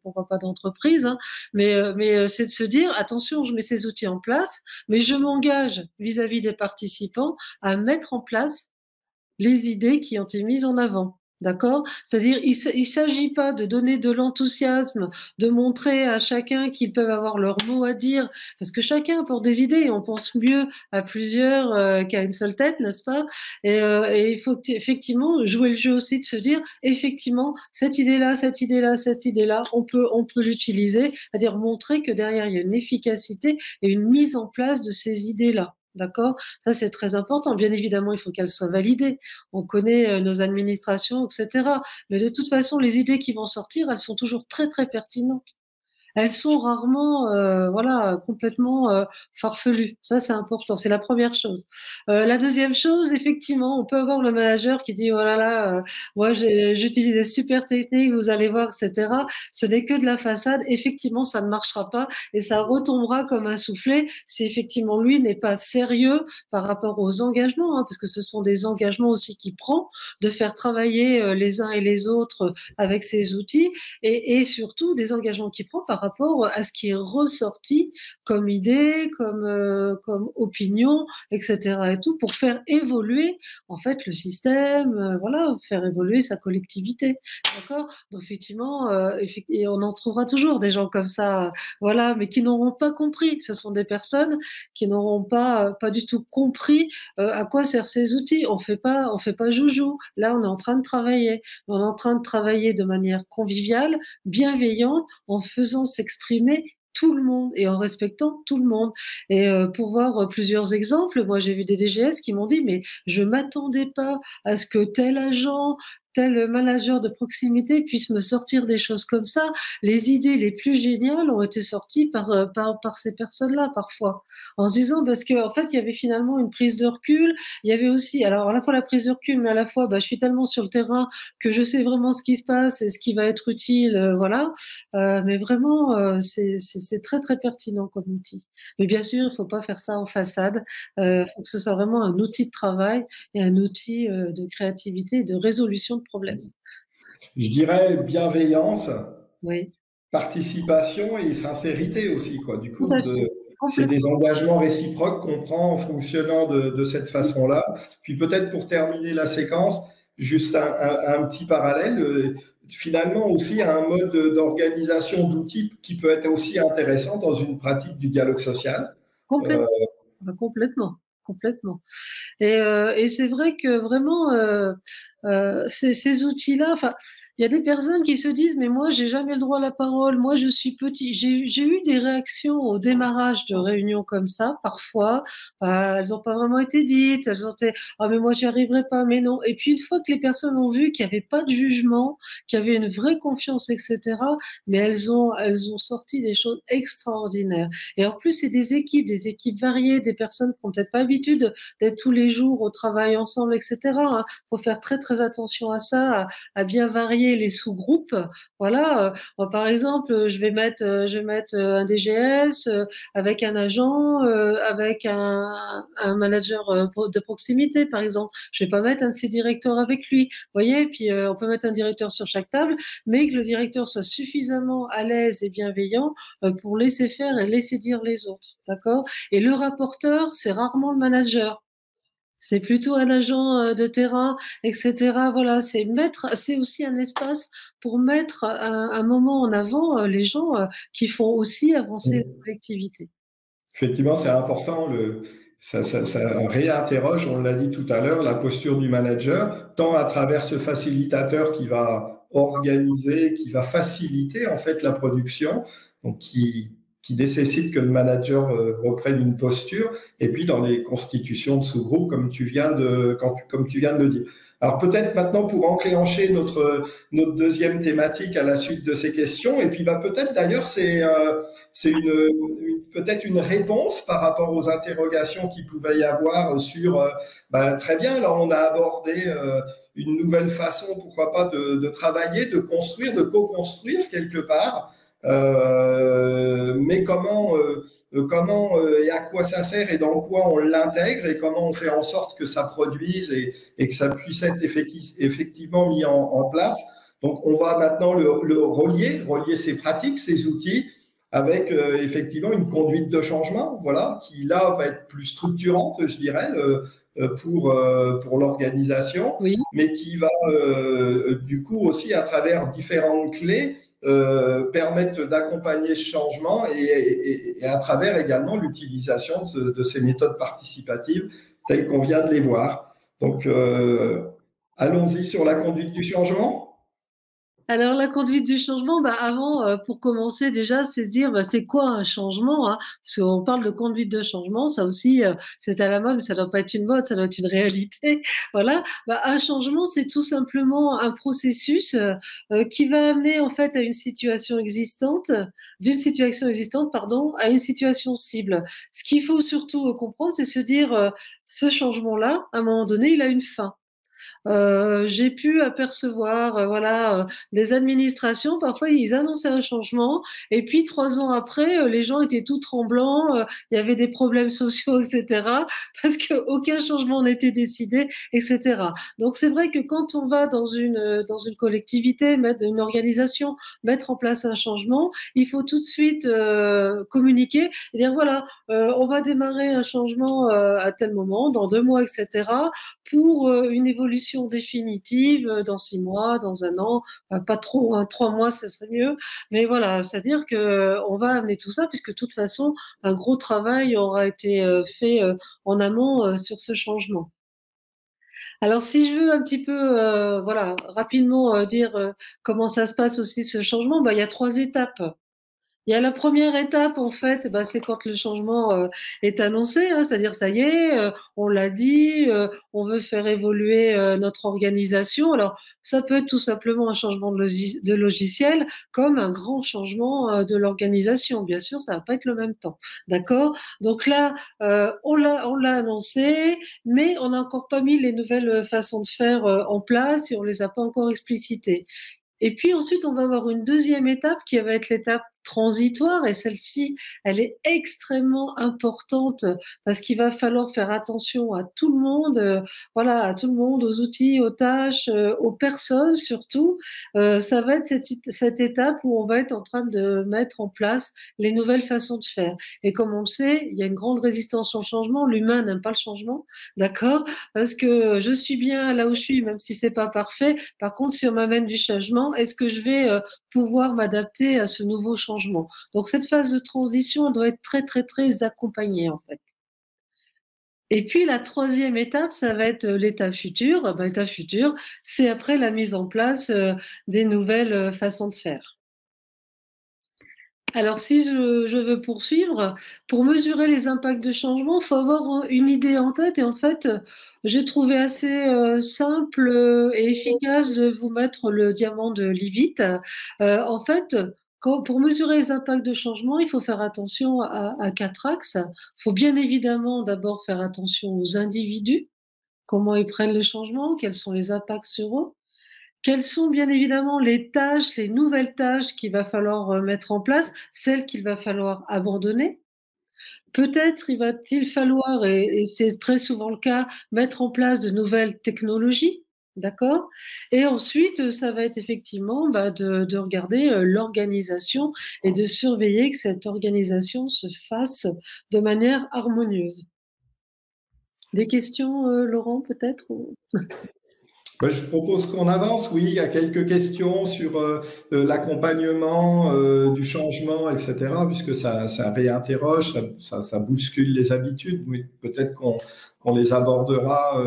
pourquoi pas d'entreprise. Hein, mais c'est de se dire, attention, je mets ces outils en place, mais je m'engage vis-à-vis des participants à mettre en place les idées qui ont été mises en avant. D'accord? C'est-à-dire, il s'agit pas de donner de l'enthousiasme, de montrer à chacun qu'ils peuvent avoir leur mot à dire, parce que chacun apporte des idées, on pense mieux à plusieurs qu'à une seule tête, n'est-ce pas? Et il faut effectivement jouer le jeu aussi de se dire, effectivement, cette idée-là, cette idée-là, cette idée-là, on peut l'utiliser, c'est-à-dire montrer que derrière, il y a une efficacité et une mise en place de ces idées-là. D'accord? Ça, c'est très important. Bien évidemment, il faut qu'elles soient validées. On connaît nos administrations, etc. Mais de toute façon, les idées qui vont sortir, elles sont toujours très, très pertinentes. Elles sont rarement, voilà, complètement farfelues. Ça, c'est important. C'est la première chose. La deuxième chose, effectivement, on peut avoir le manager qui dit, oh là là, moi, j'utilise des super techniques, vous allez voir, etc. Ce n'est que de la façade. Effectivement, ça ne marchera pas et ça retombera comme un soufflet si effectivement lui n'est pas sérieux par rapport aux engagements, hein, parce que ce sont des engagements aussi qu'il prend de faire travailler les uns et les autres avec ces outils et surtout des engagements qu'il prend par rapport à ce qui est ressorti comme idée, comme opinion, etc. et tout, pour faire évoluer en fait le système, voilà, faire évoluer sa collectivité, d'accord? Donc effectivement, et on en trouvera toujours des gens comme ça, voilà, mais qui n'auront pas compris. Ce sont des personnes qui n'auront pas du tout compris à quoi servent ces outils. On fait pas joujou. Là, on est en train de travailler. On est en train de travailler de manière conviviale, bienveillante, en faisant s'exprimer tout le monde et en respectant tout le monde. Et pour voir plusieurs exemples, moi j'ai vu des DGS qui m'ont dit mais je m'attendais pas à ce que tel agent, tel manager de proximité puisse me sortir des choses comme ça. Les idées les plus géniales ont été sorties par ces personnes-là parfois, en se disant parce que en fait il y avait finalement une prise de recul. Il y avait aussi, alors à la fois la prise de recul, mais à la fois bah, je suis tellement sur le terrain que je sais vraiment ce qui se passe et ce qui va être utile, voilà. Mais vraiment, c'est très très pertinent comme outil. Mais bien sûr, il faut pas faire ça en façade. Faut que ce soit vraiment un outil de travail et un outil de créativité et de résolution de problèmes. Je dirais bienveillance. Oui. participation et sincérité aussi, quoi. Du Tout coup, à fait, c'est des complètement. engagements réciproques qu'on prend en fonctionnant de cette façon-là. Puis peut-être pour terminer la séquence, juste un petit parallèle. Finalement aussi un mode d'organisation d'outils qui peut être aussi intéressant dans une pratique du dialogue social. Complètement, Euh, bah, complètement, complètement. Et c'est vrai que vraiment, ces outils-là, enfin, il y a des personnes qui se disent, mais moi, j'ai jamais le droit à la parole, moi, je suis petit. J'ai eu des réactions au démarrage de réunions comme ça, parfois. Elles n'ont pas vraiment été dites, elles ont été, ah, mais moi, j'y arriverai pas, mais non. Et puis, une fois que les personnes ont vu qu'il n'y avait pas de jugement, qu'il y avait une vraie confiance, etc., mais elles ont sorti des choses extraordinaires. Et en plus, c'est des équipes variées, des personnes qui n'ont peut-être pas l'habitude d'être tous les jours au travail ensemble, etc. Faut faire très très attention à ça, à bien varier les sous-groupes. Voilà. Moi, par exemple, je vais mettre un DGS avec un agent, avec un manager de proximité, par exemple. Je vais pas mettre un de ses directeurs avec lui. Vous voyez, puis on peut mettre un directeur sur chaque table, mais que le directeur soit suffisamment à l'aise et bienveillant pour laisser faire et laisser dire les autres. D'accord? Et le rapporteur, c'est rarement le manager. C'est plutôt un agent de terrain, etc. Voilà, c'est aussi un espace pour mettre un moment en avant les gens qui font aussi avancer la collectivité. Effectivement, c'est important. Ça réinterroge, on l'a dit tout à l'heure, la posture du manager, tant à travers ce facilitateur qui va organiser, qui va faciliter en fait la production, donc qui nécessite que le manager reprenne une posture, et puis dans les constitutions de sous-groupes, comme tu viens de le dire. Alors peut-être maintenant pour enclencher notre deuxième thématique à la suite de ces questions, et puis bah, peut-être d'ailleurs c'est peut-être une réponse par rapport aux interrogations qu'il pouvait y avoir sur, ben, très bien, là on a abordé une nouvelle façon, pourquoi pas, de travailler, de construire, de co-construire quelque part, mais comment et à quoi ça sert et dans quoi on l'intègre et comment on fait en sorte que ça produise et que ça puisse être effectivement mis en place. Donc on va maintenant le relier ces pratiques, ces outils avec effectivement une conduite de changement, voilà, qui là va être plus structurante, je dirais, pour l'organisation, Oui. mais qui va du coup aussi à travers différentes clés permettre d'accompagner ce changement et à travers également l'utilisation de ces méthodes participatives telles qu'on vient de les voir. Donc allons-y sur la conduite du changement. Alors la conduite du changement, bah avant, pour commencer déjà, c'est se dire, bah, c'est quoi un changement, hein? Parce qu'on parle de conduite de changement, ça aussi, c'est à la mode, mais ça doit pas être une mode, ça doit être une réalité. Voilà. Bah, un changement, c'est tout simplement un processus qui va amener en fait à une situation existante, d'une situation existante, pardon, à une situation cible. Ce qu'il faut surtout comprendre, c'est se dire, ce changement-là, à un moment donné, il a une fin. J'ai pu apercevoir, voilà, des administrations, parfois ils annonçaient un changement et puis 3 ans après, les gens étaient tout tremblants, il y avait des problèmes sociaux, et cetera, parce qu'aucun changement n'était décidé, et cetera. Donc c'est vrai que quand on va dans une collectivité, mettre une organisation, mettre en place un changement, il faut tout de suite communiquer et dire voilà, on va démarrer un changement à tel moment, dans 2 mois, et cetera, pour une évolution définitive dans 6 mois, dans un an, pas trop, hein, 3 mois, ça serait mieux. Mais voilà, c'est-à-dire que on va amener tout ça puisque de toute façon, un gros travail aura été fait en amont sur ce changement. Alors, si je veux un petit peu, voilà, rapidement dire comment ça se passe aussi ce changement, bah, il y a 3 étapes. Il y a la première étape, en fait, bah, c'est quand le changement est annoncé, hein, c'est-à-dire ça y est, on l'a dit, on veut faire évoluer notre organisation. Alors, ça peut être tout simplement un changement de logiciel, comme un grand changement de l'organisation. Bien sûr, ça va pas être le même temps, d'accord? Donc là, on l'a annoncé, mais on n'a encore pas mis les nouvelles façons de faire en place et on les a pas encore explicitées. Et puis ensuite, on va avoir une deuxième étape qui va être l'étape transitoire et celle-ci, elle est extrêmement importante parce qu'il va falloir faire attention à tout le monde, voilà, à tout le monde, aux outils, aux tâches, aux personnes surtout. Ça va être cette étape où on va être en train de mettre en place les nouvelles façons de faire. Et comme on le sait, il y a une grande résistance au changement. L'humain n'aime pas le changement, d'accord? Parce que je suis bien là où je suis, même si c'est pas parfait. Par contre, si on m'amène du changement, est-ce que je vais pouvoir m'adapter à ce nouveau changement? Donc cette phase de transition elle doit être très très très accompagnée en fait. Et puis la troisième étape, ça va être l'étape future. Ben, l'étape future, c'est après la mise en place des nouvelles façons de faire. Alors, si je veux poursuivre, pour mesurer les impacts de changement, il faut avoir une idée en tête. Et en fait, j'ai trouvé assez simple et efficace de vous mettre le diamant de Leavitt. En fait, pour mesurer les impacts de changement, il faut faire attention à quatre axes. Il faut bien évidemment d'abord faire attention aux individus, comment ils prennent le changement, quels sont les impacts sur eux. Quelles sont bien évidemment les tâches, les nouvelles tâches qu'il va falloir mettre en place, celles qu'il va falloir abandonner? Peut-être il va-t-il falloir, et c'est très souvent le cas, mettre en place de nouvelles technologies, d'accord? Et ensuite, ça va être effectivement, bah, de regarder, l'organisation et de surveiller que cette organisation se fasse de manière harmonieuse. Des questions, Laurent, peut-être? Ben, je propose qu'on avance. Oui, il y a quelques questions sur l'accompagnement du changement, etc., puisque ça réinterroge, ça bouscule les habitudes. Oui, peut-être qu'on les abordera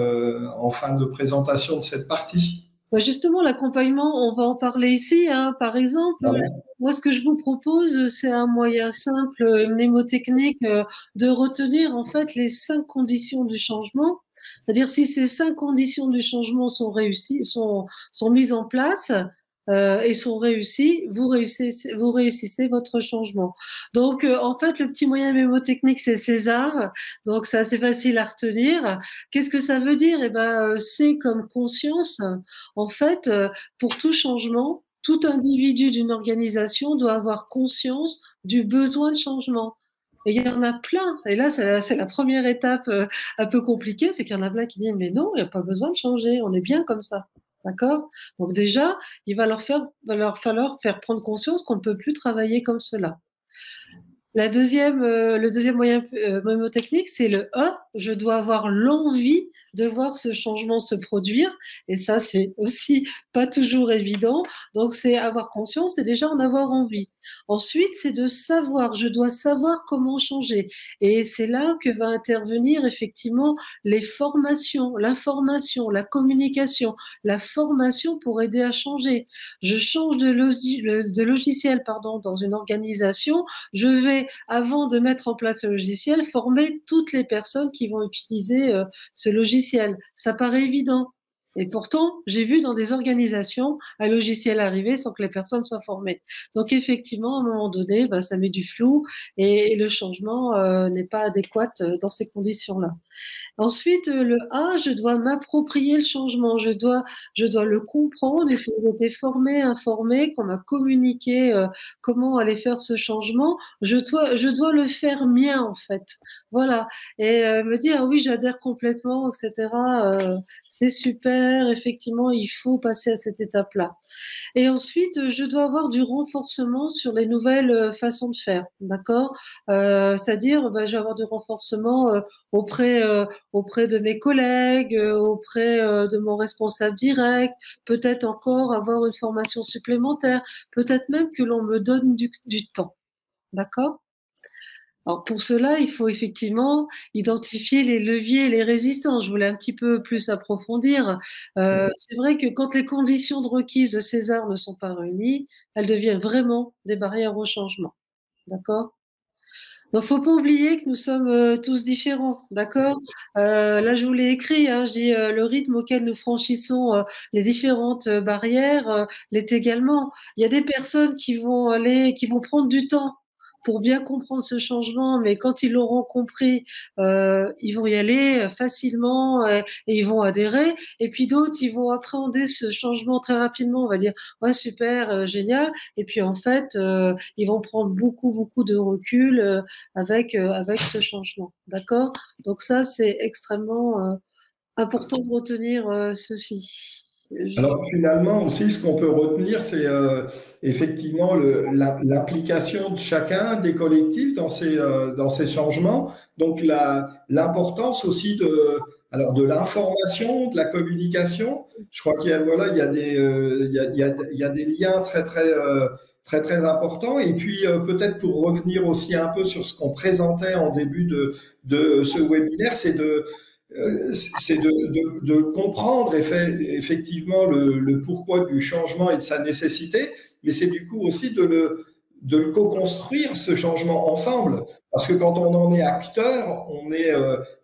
en fin de présentation de cette partie. Bah, justement, l'accompagnement, on va en parler ici, hein. Par exemple, Ah oui. moi, ce que je vous propose, c'est un moyen simple, mnémotechnique, de retenir en fait les 5 conditions du changement. C'est-à-dire si ces 5 conditions du changement sont réussies, sont mises en place, et sont réussies, vous réussissez votre changement. Donc, en fait, le petit moyen mnémotechnique, c'est César. Donc, c'est assez facile à retenir. Qu'est-ce que ça veut dire? Eh ben, c'est comme conscience. En fait, pour tout changement, tout individu d'une organisation doit avoir conscience du besoin de changement. Et il y en a plein. Et là, c'est la première étape un peu compliquée, c'est qu'il y en a plein qui disent, mais non, il n'y a pas besoin de changer, on est bien comme ça. D'accord? Donc déjà, va leur falloir faire prendre conscience qu'on ne peut plus travailler comme cela. Le deuxième moyen mnémotechnique, c'est le E. Je dois avoir l'envie de voir ce changement se produire. Et ça, c'est aussi pas toujours évident. Donc, c'est avoir conscience et déjà en avoir envie. Ensuite, c'est de savoir. Je dois savoir comment changer. Et c'est là que va intervenir effectivement les formations, l'information, la communication, la formation pour aider à changer. Je change de logiciel, pardon, dans une organisation. Je vais, avant de mettre en place le logiciel, former toutes les personnes qui vont utiliser ce logiciel. Ça paraît évident. Et pourtant, j'ai vu dans des organisations un logiciel arriver sans que les personnes soient formées. Donc effectivement, à un moment donné, ben, ça met du flou et le changement n'est pas adéquat dans ces conditions-là. Ensuite, le A, je dois m'approprier le changement, je dois le comprendre, il faut que j'ai été formé, informé, qu'on m'a communiqué comment aller faire ce changement. Je dois le faire mien, en fait. Voilà. Et me dire, ah oui, j'adhère complètement, etc. C'est super, effectivement, il faut passer à cette étape-là. Et ensuite, je dois avoir du renforcement sur les nouvelles façons de faire, d'accord? C'est-à-dire, ben, je vais avoir du renforcement auprès, auprès de mes collègues, auprès de mon responsable direct, peut-être encore avoir une formation supplémentaire, peut-être même que l'on me donne du temps, d'accord? Alors pour cela, il faut effectivement identifier les leviers et les résistances. Je voulais un petit peu plus approfondir. C'est vrai que quand les conditions de requises de César ne sont pas réunies, elles deviennent vraiment des barrières au changement. D'accord? Donc faut pas oublier que nous sommes tous différents. D'accord? Là, je vous l'ai écrit, hein, je dis le rythme auquel nous franchissons les différentes barrières l'est également. Il y a des personnes qui vont prendre du temps pour bien comprendre ce changement, mais quand ils l'auront compris, ils vont y aller facilement et ils vont adhérer. Et puis d'autres, ils vont appréhender ce changement très rapidement. On va dire, ouais, super, génial. Et puis en fait, ils vont prendre beaucoup de recul avec ce changement. D'accord? Donc ça, c'est extrêmement important de retenir ceci. Alors finalement aussi, ce qu'on peut retenir, c'est effectivement l'implication de chacun des collectifs dans ces changements. Donc l'importance aussi alors de l'information, de la communication. Je crois qu'il y a, voilà, il y a il y a des liens très importants. Et puis peut-être pour revenir aussi un peu sur ce qu'on présentait en début de ce webinaire, c'est de comprendre effectivement le pourquoi du changement et de sa nécessité, mais c'est du coup aussi de le co-construire, ce changement ensemble. Parce que quand on en est acteur, on est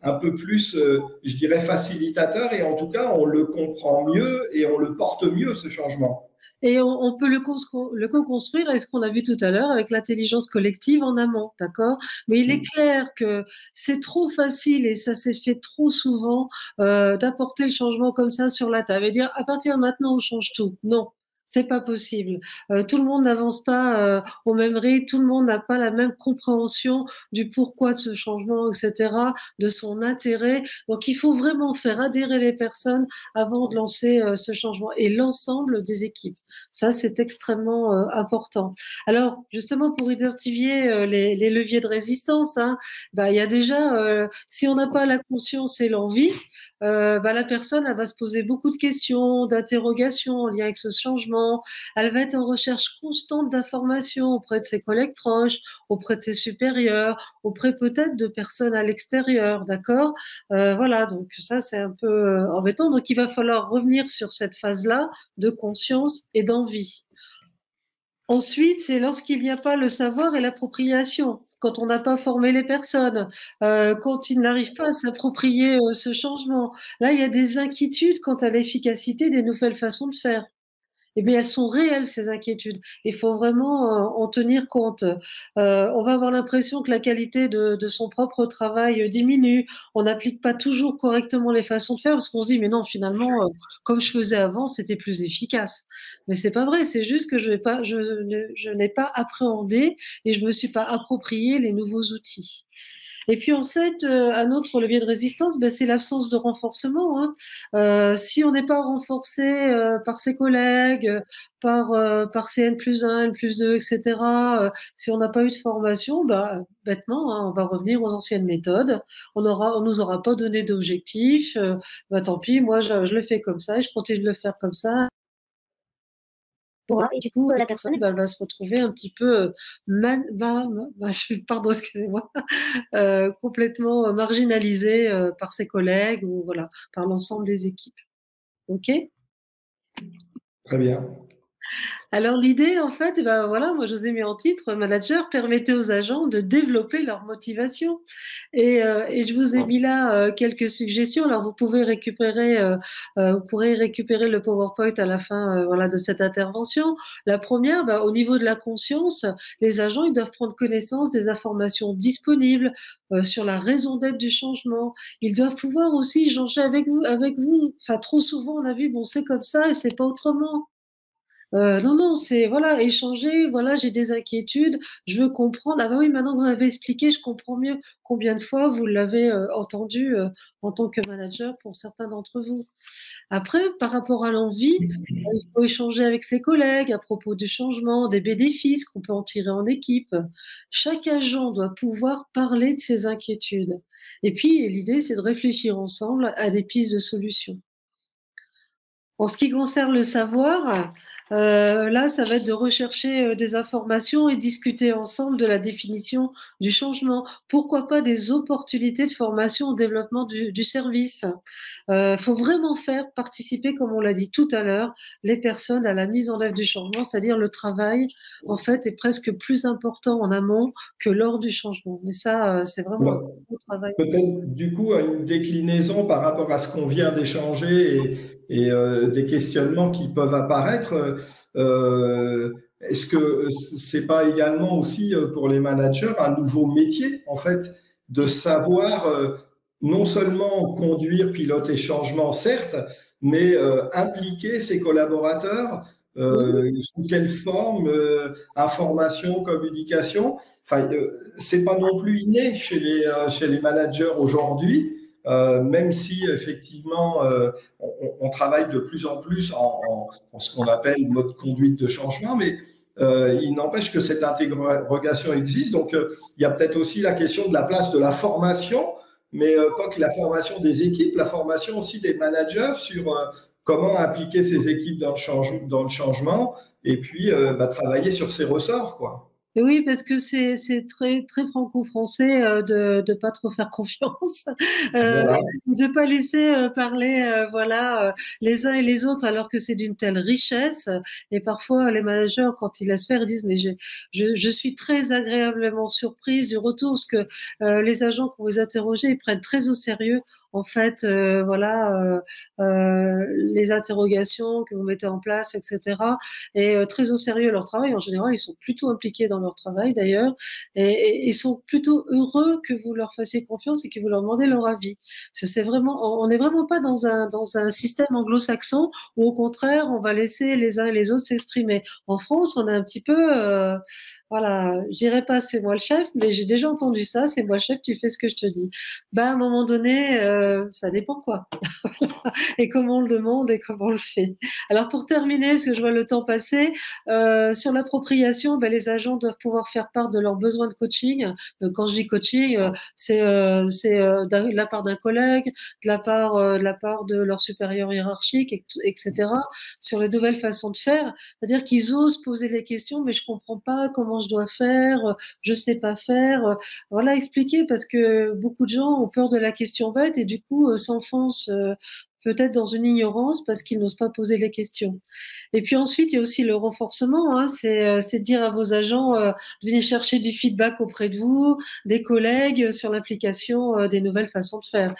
un peu plus, je dirais, facilitateur, et en tout cas, on le comprend mieux et on le porte mieux, ce changement. Et on peut le co-construire avec ce qu'on a vu tout à l'heure avec l'intelligence collective en amont, d'accord? Mais il est clair que c'est trop facile et ça s'est fait trop souvent d'apporter le changement comme ça sur la table et dire à partir de maintenant on change tout. Non. C'est pas possible. Tout le monde n'avance pas au même rythme, tout le monde n'a pas la même compréhension du pourquoi de ce changement, etc., de son intérêt. Donc il faut vraiment faire adhérer les personnes avant de lancer ce changement et l'ensemble des équipes. Ça, c'est extrêmement important. Alors, justement, pour identifier les leviers de résistance, hein, bah, il y a déjà, si on n'a pas la conscience et l'envie, bah, la personne, elle va se poser beaucoup de questions, d'interrogations en lien avec ce changement. Elle va être en recherche constante d'informations auprès de ses collègues proches, auprès de ses supérieurs, auprès peut-être de personnes à l'extérieur, d'accord? Voilà, donc ça, c'est un peu embêtant. Donc, il va falloir revenir sur cette phase-là de conscience et d'envie. Ensuite, c'est lorsqu'il n'y a pas le savoir et l'appropriation, quand on n'a pas formé les personnes, quand ils n'arrivent pas à s'approprier ce changement. Là, il y a des inquiétudes quant à l'efficacité des nouvelles façons de faire. Eh bien, elles sont réelles, ces inquiétudes. Il faut vraiment en tenir compte. On va avoir l'impression que la qualité de son propre travail diminue. On n'applique pas toujours correctement les façons de faire parce qu'on se dit, mais non, finalement, comme je faisais avant, c'était plus efficace. Mais c'est pas vrai. C'est juste que je n'ai pas appréhendé et je me suis pas approprié les nouveaux outils. Et puis ensuite, un autre levier de résistance, ben, c'est l'absence de renforcement. Hein. Si on n'est pas renforcé par ses collègues, par ses N+1, N+2, etc., si on n'a pas eu de formation, bah, bêtement, hein, on va revenir aux anciennes méthodes. On nous aura pas donné d'objectifs. Bah, tant pis, moi, je le fais comme ça et je continue de le faire comme ça. Et du coup, la personne, bah, elle va se retrouver un petit peu, pardon, excusez-moi, complètement marginalisée par ses collègues ou voilà, par l'ensemble des équipes. OK? Très bien. Alors l'idée, en fait, eh ben voilà, moi je vous ai mis en titre, manager permettait aux agents de développer leur motivation. Et je vous ai mis là quelques suggestions. Alors vous pourrez récupérer le PowerPoint à la fin, voilà, de cette intervention. La première, bah, au niveau de la conscience, les agents ils doivent prendre connaissance des informations disponibles sur la raison d'être du changement. Ils doivent pouvoir aussi échanger avec vous. Enfin, trop souvent on a vu, bon, c'est comme ça et c'est pas autrement. Non, c'est voilà, échanger, voilà, j'ai des inquiétudes, je veux comprendre. Ah bah oui, maintenant que vous m'avez expliqué, je comprends mieux. Combien de fois vous l'avez entendu en tant que manager pour certains d'entre vous. Après, par rapport à l'envie, il faut échanger avec ses collègues à propos du changement, des bénéfices qu'on peut en tirer en équipe. Chaque agent doit pouvoir parler de ses inquiétudes. Et puis, l'idée, c'est de réfléchir ensemble à des pistes de solutions. En ce qui concerne le savoir, là, ça va être de rechercher des informations et discuter ensemble de la définition du changement. Pourquoi pas des opportunités de formation au développement du service. Faut vraiment faire participer, comme on l'a dit tout à l'heure, les personnes à la mise en œuvre du changement, c'est-à-dire le travail, en fait, est presque plus important en amont que lors du changement. Mais ça, c'est vraiment un gros travail. Peut-être du coup à une déclinaison par rapport à ce qu'on vient d'échanger et des questionnements qui peuvent apparaître. est-ce que c'est pas également aussi pour les managers un nouveau métier, en fait, de savoir non seulement conduire, piloter changement, certes, mais impliquer ses collaborateurs sous quelle forme, information, communication. Enfin, c'est pas non plus inné chez les managers aujourd'hui. Même si effectivement on travaille de plus en plus en ce qu'on appelle mode conduite de changement, mais il n'empêche que cette interrogation existe. Donc il y a peut-être aussi la question de la place de la formation, mais pas que la formation des équipes, la formation aussi des managers sur comment impliquer ces équipes dans le changement et puis travailler sur ces ressorts, quoi. Et oui, parce que c'est très très franco-français de pas trop faire confiance, Voilà. de pas laisser parler voilà les uns et les autres alors que c'est d'une telle richesse. Et parfois les managers quand ils laissent faire ils disent mais je suis très agréablement surprise du retour parce que les agents qu'on vous interrogez ils prennent très au sérieux en fait voilà les interrogations que vous mettez en place etc. Et très au sérieux leur travail. En général, ils sont plutôt impliqués dans leur travail d'ailleurs, et ils sont plutôt heureux que vous leur fassiez confiance et que vous leur demandez leur avis. Parce que c'est vraiment, on n'est vraiment pas dans un système anglo-saxon où au contraire, on va laisser les uns et les autres s'exprimer. En France, on a un petit peu, voilà, je dirais pas c'est moi le chef, mais j'ai déjà entendu ça, c'est moi le chef, tu fais ce que je te dis. Ben, à un moment donné, ça dépend quoi. Et comment on le demande et comment on le fait. Alors pour terminer, parce que je vois le temps passer, sur l'appropriation, ben, les agents doivent pouvoir faire part de leurs besoins de coaching. Quand je dis coaching, de la part d'un collègue, de la part de leur supérieur hiérarchique, etc. Sur les nouvelles façons de faire, c'est-à-dire qu'ils osent poser les questions, mais je comprends pas comment je dois faire, je sais pas faire. Voilà, expliquer parce que beaucoup de gens ont peur de la question bête et du coup s'enfoncent peut-être dans une ignorance parce qu'ils n'osent pas poser les questions. Et puis ensuite, il y a aussi le renforcement, hein, c'est de dire à vos agents de venir chercher du feedback auprès de vous, des collègues sur l'application des nouvelles façons de faire.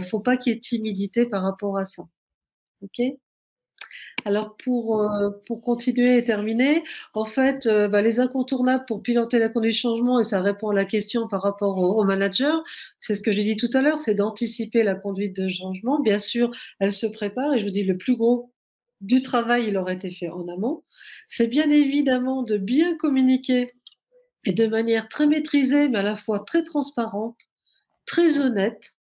Faut pas qu'il y ait de timidité par rapport à ça. Ok? Alors pour continuer et terminer, en fait, les incontournables pour piloter la conduite du changement, et ça répond à la question par rapport au manager, c'est ce que j'ai dit tout à l'heure, c'est d'anticiper la conduite de changement. Bien sûr, elle se prépare et je vous dis le plus gros du travail, il aurait été fait en amont. C'est bien évidemment de bien communiquer et de manière très maîtrisée, mais à la fois très transparente, très honnête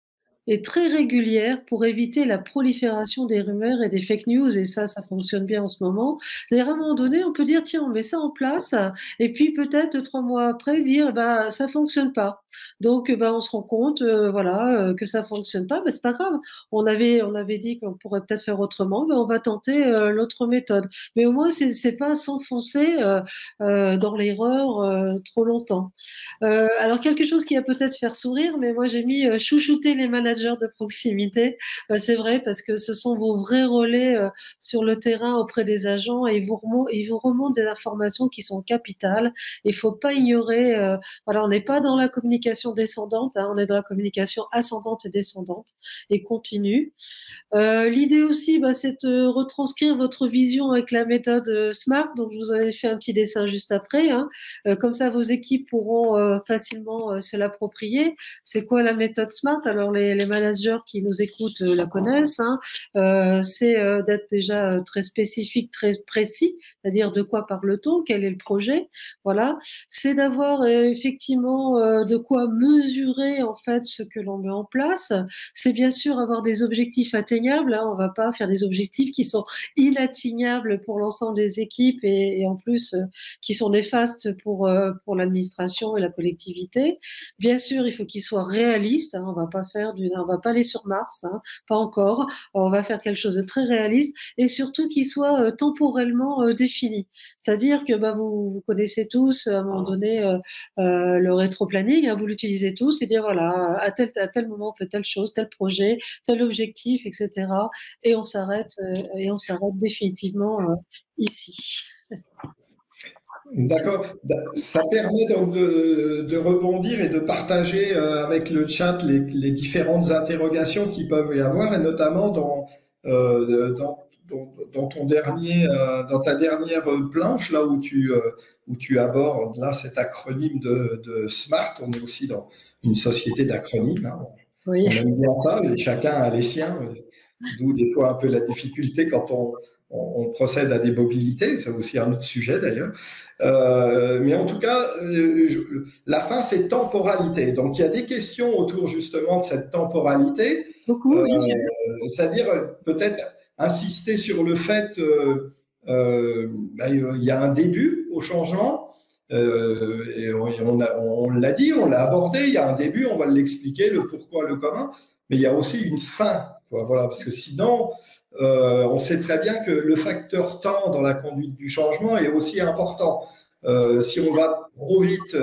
et très régulière pour éviter la prolifération des rumeurs et des fake news. Et ça fonctionne bien en ce moment. C'est-à-dire, à un moment donné, on peut dire, tiens, on met ça en place. Et puis, peut-être 3 mois après, dire, bah, ça fonctionne pas. Donc, bah, on se rend compte, voilà, que ça fonctionne pas. Mais c'est pas grave. On avait dit qu'on pourrait peut-être faire autrement, mais on va tenter l'autre méthode. Mais au moins, c'est pas s'enfoncer dans l'erreur trop longtemps. Alors quelque chose qui va peut-être faire sourire, mais moi j'ai mis chouchouter les managers de proximité. C'est vrai parce que ce sont vos vrais relais sur le terrain auprès des agents et ils vous remontent des informations qui sont capitales. Il faut pas ignorer. Voilà, on n'est pas dans la communication descendante, hein, on est dans la communication ascendante et descendante et continue. L'idée aussi, c'est de retranscrire votre vision avec la méthode SMART. Donc, je vous avais fait un petit dessin juste après. Hein. Comme ça, vos équipes pourront facilement se l'approprier. C'est quoi la méthode SMART? Alors, les managers qui nous écoutent la connaissent. Hein. C'est d'être déjà très spécifique, très précis, c'est-à-dire de quoi parle-t-on, quel est le projet. Voilà. C'est d'avoir effectivement de quoi mesurer en fait ce que l'on met en place. C'est bien sûr avoir des objectifs atteignables. Hein, on va pas faire des objectifs qui sont inatteignables pour l'ensemble des équipes et en plus qui sont néfastes pour l'administration et la collectivité. Bien sûr, il faut qu'ils soient réalistes. Hein, on va pas aller sur Mars, hein, pas encore. On va faire quelque chose de très réaliste et surtout qui soit temporellement défini. C'est-à-dire que vous connaissez tous à un moment donné le rétro-planning, hein, vous l'utilisez tous et dire voilà à tel moment on fait telle chose, tel projet, tel objectif, etc. Et on s'arrête définitivement ici. D'accord. Ça permet donc de rebondir et de partager avec le chat les différentes interrogations qui peuvent y avoir, et notamment dans dans ta dernière planche, là où tu abordes là, cet acronyme de SMART. On est aussi dans une société d'acronymes, hein. Oui. On aime bien ça, et chacun a les siens, d'où des fois un peu la difficulté quand on procède à des mobilités. C'est aussi un autre sujet d'ailleurs. Mais en tout cas, la fin, c'est temporalité. Donc il y a des questions autour justement de cette temporalité. Beaucoup, oui. C'est-à-dire peut-être insister sur le fait il y a un début au changement. Et on l'a dit, on l'a abordé, il y a un début, on va l'expliquer, le pourquoi, le comment, mais il y a aussi une fin, quoi, voilà, parce que sinon, on sait très bien que le facteur temps dans la conduite du changement est aussi important. Si on va trop vite,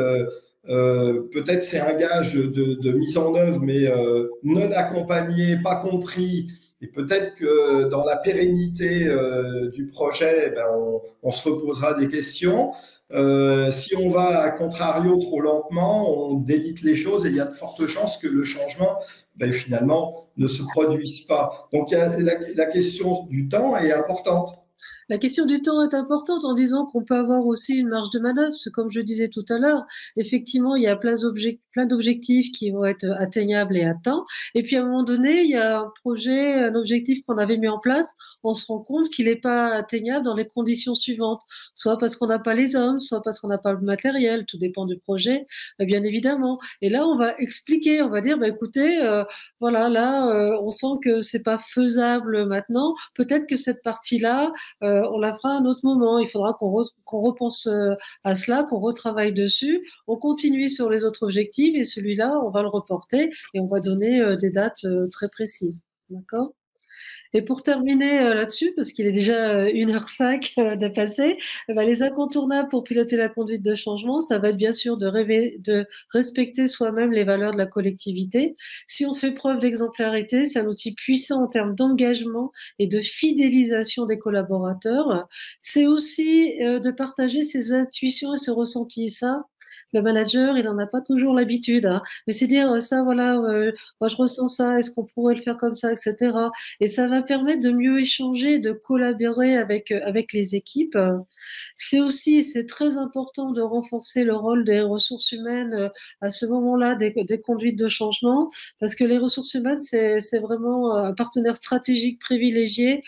peut-être c'est un gage de mise en œuvre, mais non accompagné, pas compris. Et peut-être que dans la pérennité du projet, on se reposera des questions. Si on va à contrario trop lentement, on délite les choses et il y a de fortes chances que le changement, finalement, ne se produise pas. Donc, la question du temps est importante. La question du temps est importante en disant qu'on peut avoir aussi une marge de manœuvre, parce que comme je disais tout à l'heure, effectivement, il y a plein d'objectifs qui vont être atteignables et atteints. Et puis à un moment donné, il y a un projet, un objectif qu'on avait mis en place, on se rend compte qu'il n'est pas atteignable dans les conditions suivantes, soit parce qu'on n'a pas les hommes, soit parce qu'on n'a pas le matériel, tout dépend du projet, bien évidemment. Et là, on va expliquer, on va dire, écoutez, voilà, là, on sent que c'est pas faisable maintenant. Peut-être que cette partie-là, on la fera à un autre moment. Il faudra qu'on repense à cela, qu'on retravaille dessus. On continue sur les autres objectifs et celui-là, on va le reporter et on va donner des dates très précises. D'accord ? Et pour terminer là-dessus, parce qu'il est déjà 1h05 de passé, les incontournables pour piloter la conduite de changement, ça va être bien sûr de respecter soi-même les valeurs de la collectivité. Si on fait preuve d'exemplarité, c'est un outil puissant en termes d'engagement et de fidélisation des collaborateurs. C'est aussi de partager ses intuitions et ses ressentis. Ça, le manager, il n'en a pas toujours l'habitude, hein. Mais c'est dire ça, voilà, moi je ressens ça, est-ce qu'on pourrait le faire comme ça, etc. Et ça va permettre de mieux échanger, de collaborer avec les équipes. C'est aussi, c'est très important de renforcer le rôle des ressources humaines à ce moment-là, des conduites de changement, parce que les ressources humaines, c'est vraiment un partenaire stratégique privilégié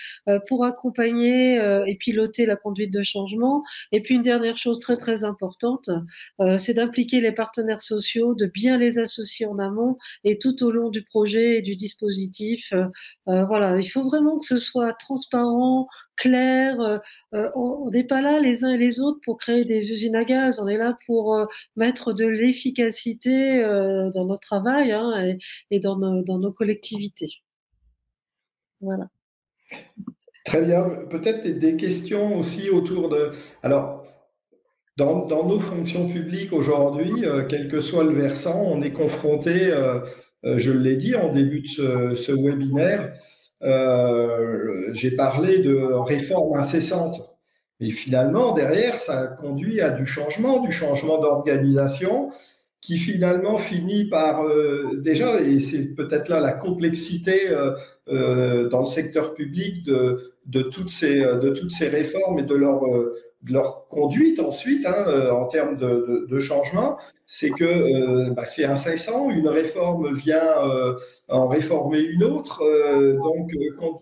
pour accompagner et piloter la conduite de changement. Et puis une dernière chose très très importante, c'est d'impliquer les partenaires sociaux, de bien les associer en amont et tout au long du projet et du dispositif. Voilà, il faut vraiment que ce soit transparent, clair. On n'est pas là les uns et les autres pour créer des usines à gaz. On est là pour mettre de l'efficacité dans notre travail, hein, et dans nos collectivités. Voilà. Très bien. Peut-être des questions aussi autour de... Alors, dans nos fonctions publiques aujourd'hui, quel que soit le versant, on est confronté, je l'ai dit en début de ce webinaire, j'ai parlé de réformes incessantes. Et finalement, derrière, ça conduit à du changement d'organisation qui finalement finit par déjà, et c'est peut-être là la complexité dans le secteur public de toutes ces réformes et de leur conduite ensuite, hein, en termes de changement, c'est que c'est incessant. Une réforme vient en réformer une autre, donc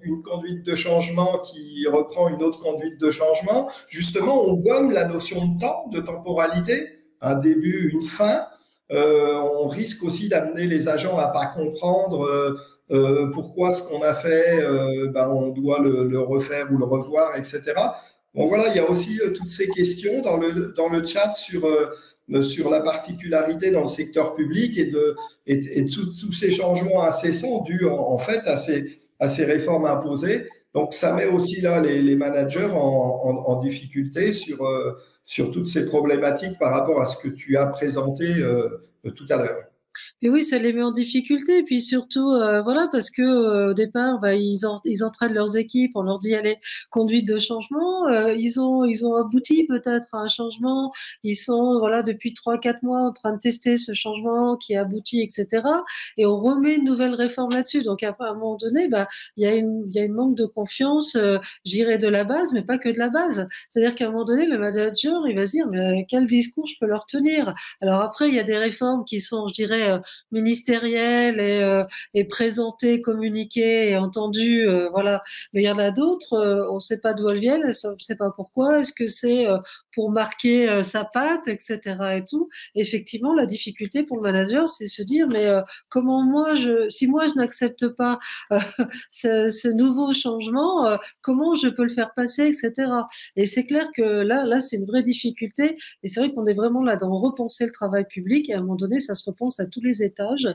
une conduite de changement qui reprend une autre conduite de changement. Justement, on gomme la notion de temps, de temporalité, un début, une fin. On risque aussi d'amener les agents à pas comprendre pourquoi ce qu'on a fait, on doit le refaire ou le revoir, etc. Bon, voilà, il y a aussi toutes ces questions dans le chat sur la particularité dans le secteur public et tous ces changements incessants dus en fait à ces réformes imposées. Donc, ça met aussi là les managers en difficulté sur toutes ces problématiques par rapport à ce que tu as présenté tout à l'heure. Et oui, ça les met en difficulté. Puis surtout, voilà, parce que au départ, bah, ils entraînent leurs équipes, on leur dit allez, conduite de changement. Ils ont abouti peut-être à un changement. Ils sont voilà depuis 3, 4 mois en train de tester ce changement qui aboutit, etc. Et on remet une nouvelle réforme là-dessus. Donc à un moment donné, bah il y a une manque de confiance, j'irai de la base, mais pas que de la base. C'est-à-dire qu'à un moment donné, le manager, il va se dire mais quel discours je peux leur tenir? Alors après, il y a des réformes qui sont, je dirais, ministérielles et présentées, communiquées et entendues, voilà. Mais il y en a d'autres, on ne sait pas d'où elles viennent, on ne sait pas pourquoi. Est-ce que c'est pour marquer sa patte, etc. et tout. Effectivement, la difficulté pour le manager, c'est se dire, mais comment si moi je n'accepte pas euh, ce nouveau changement, comment je peux le faire passer, etc. Et c'est clair que là, c'est une vraie difficulté. Et c'est vrai qu'on est vraiment là dans repenser le travail public. Et à un moment donné, ça se repense à tous les étages,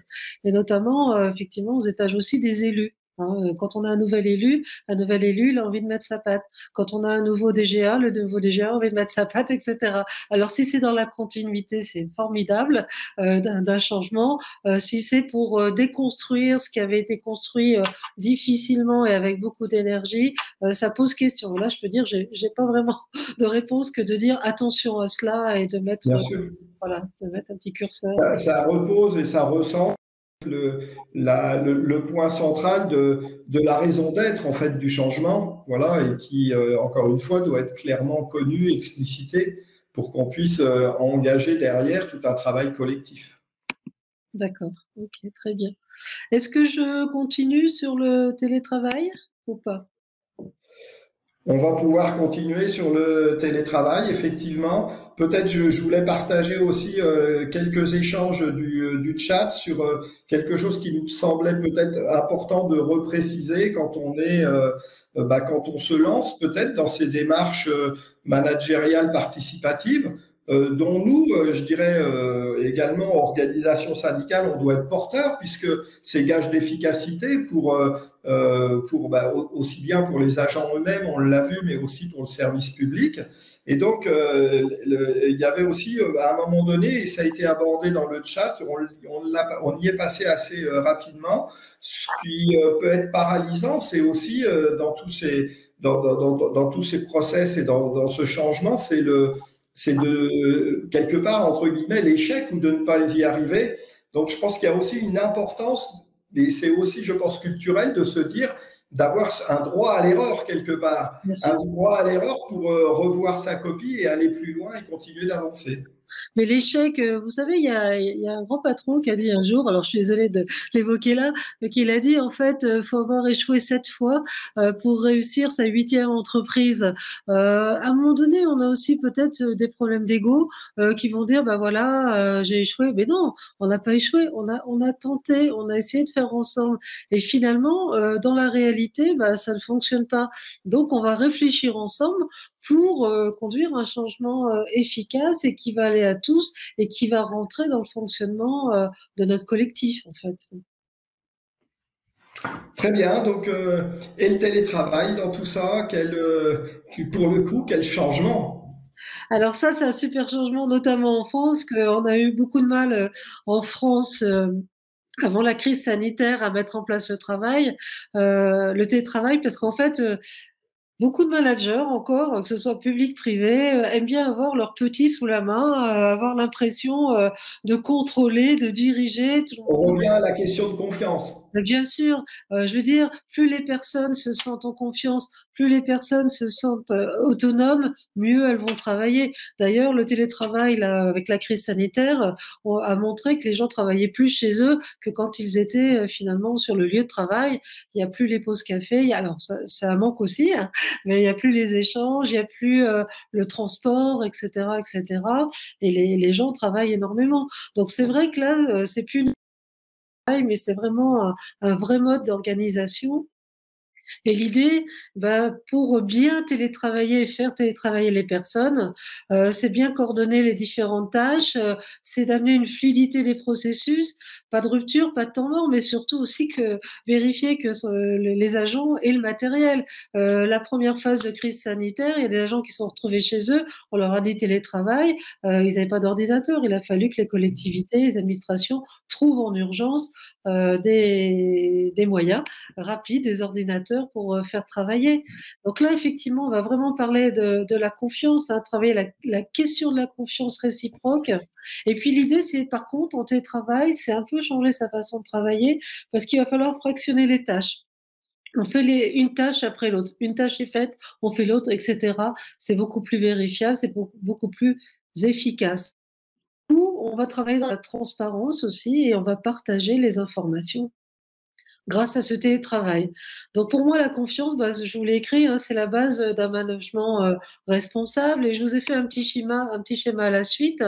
et notamment, effectivement, aux étages aussi des élus. Hein. Quand on a un nouvel élu, il a envie de mettre sa patte. Quand on a un nouveau DGA, le nouveau DGA a envie de mettre sa patte, etc. Alors, si c'est dans la continuité, c'est formidable d'un changement. Si c'est pour déconstruire ce qui avait été construit difficilement et avec beaucoup d'énergie, ça pose question. Là, je peux dire, j'ai pas vraiment de réponse que de dire attention à cela et de mettre, Bien sûr. voilà, de mettre un petit curseur. Ça repose et ça ressent le point central de la raison d'être en fait du changement, voilà, et qui encore une fois doit être clairement connu, explicité, pour qu'on puisse engager derrière tout un travail collectif. D'accord, ok, très bien. Est-ce que je continue sur le télétravail ou pas? On va pouvoir continuer sur le télétravail, effectivement. Peut-être je voulais partager aussi quelques échanges du chat sur quelque chose qui nous semblait peut-être important de repréciser quand on est, quand on se lance peut-être dans ces démarches managériales participatives, dont nous, je dirais également, organisation syndicale, on doit être porteur puisque c'est gage d'efficacité pour aussi bien pour les agents eux-mêmes, on l'a vu, mais aussi pour le service public. Et donc, il y avait aussi, à un moment donné, et ça a été abordé dans le chat, on y est passé assez rapidement. Ce qui peut être paralysant, c'est aussi dans tous ces process et dans ce changement, c'est de quelque part entre guillemets l'échec ou de ne pas y arriver. Donc, je pense qu'il y a aussi une importance, et c'est aussi, je pense, culturel de se dire d'avoir un droit à l'erreur quelque part, Bien un sûr. droit à l'erreur pour revoir sa copie et aller plus loin et continuer d'avancer. Mais l'échec, vous savez, il y a un grand patron qui a dit un jour, alors je suis désolée de l'évoquer là, mais qu'il a dit en fait, faut avoir échoué 7 fois pour réussir sa huitième entreprise. À un moment donné, on a aussi peut-être des problèmes d'ego qui vont dire, bah voilà, j'ai échoué. Mais non, on n'a pas échoué, on a tenté, on a essayé de faire ensemble. Et finalement, dans la réalité, bah, ça ne fonctionne pas. Donc, on va réfléchir ensemble pour conduire un changement efficace et qui va aller à tous et qui va rentrer dans le fonctionnement de notre collectif, en fait. Très bien. Donc, et le télétravail dans tout ça, pour le coup, quel changement? Alors ça, c'est un super changement, notamment en France, qu'on a eu beaucoup de mal en France. Avant la crise sanitaire, à mettre en place le télétravail, parce qu'en fait, beaucoup de managers encore, que ce soit public, privé, aiment bien avoir leur petit sous la main, avoir l'impression de contrôler, de diriger. On revient à la question de confiance. Mais bien sûr, je veux dire, plus les personnes se sentent en confiance, plus les personnes se sentent autonomes, mieux elles vont travailler. D'ailleurs, le télétravail, là, avec la crise sanitaire, a montré que les gens travaillaient plus chez eux que quand ils étaient finalement sur le lieu de travail. Il n'y a plus les pauses café. Alors, ça manque aussi, hein, mais il n'y a plus les échanges, il n'y a plus le transport, etc., etc. Et les gens travaillent énormément. Donc, c'est vrai que là, c'est plus une mais c'est vraiment un vrai mode d'organisation. Et l'idée, bah, pour bien télétravailler et faire télétravailler les personnes, c'est bien coordonner les différentes tâches, c'est d'amener une fluidité des processus, pas de rupture, pas de temps mort, mais surtout aussi que vérifier que les agents aient le matériel. La première phase de crise sanitaire, il y a des agents qui sont retrouvés chez eux, on leur a dit télétravail, ils n'avaient pas d'ordinateur, il a fallu que les collectivités, les administrations trouvent en urgence des moyens rapides, des ordinateurs pour faire travailler. Donc là, effectivement, on va vraiment parler de la confiance, hein, travailler la question de la confiance réciproque. Et puis l'idée, c'est par contre, en télétravail, c'est un peu changer sa façon de travailler parce qu'il va falloir fractionner les tâches. On fait une tâche après l'autre. Une tâche est faite, on fait l'autre, etc. C'est beaucoup plus vérifiable, c'est beaucoup plus efficace. Ou on va travailler dans la transparence aussi et on va partager les informations grâce à ce télétravail. Donc pour moi, la confiance, bah, je vous l'ai écrit, hein, c'est la base d'un management responsable. Et je vous ai fait un petit schéma à la suite.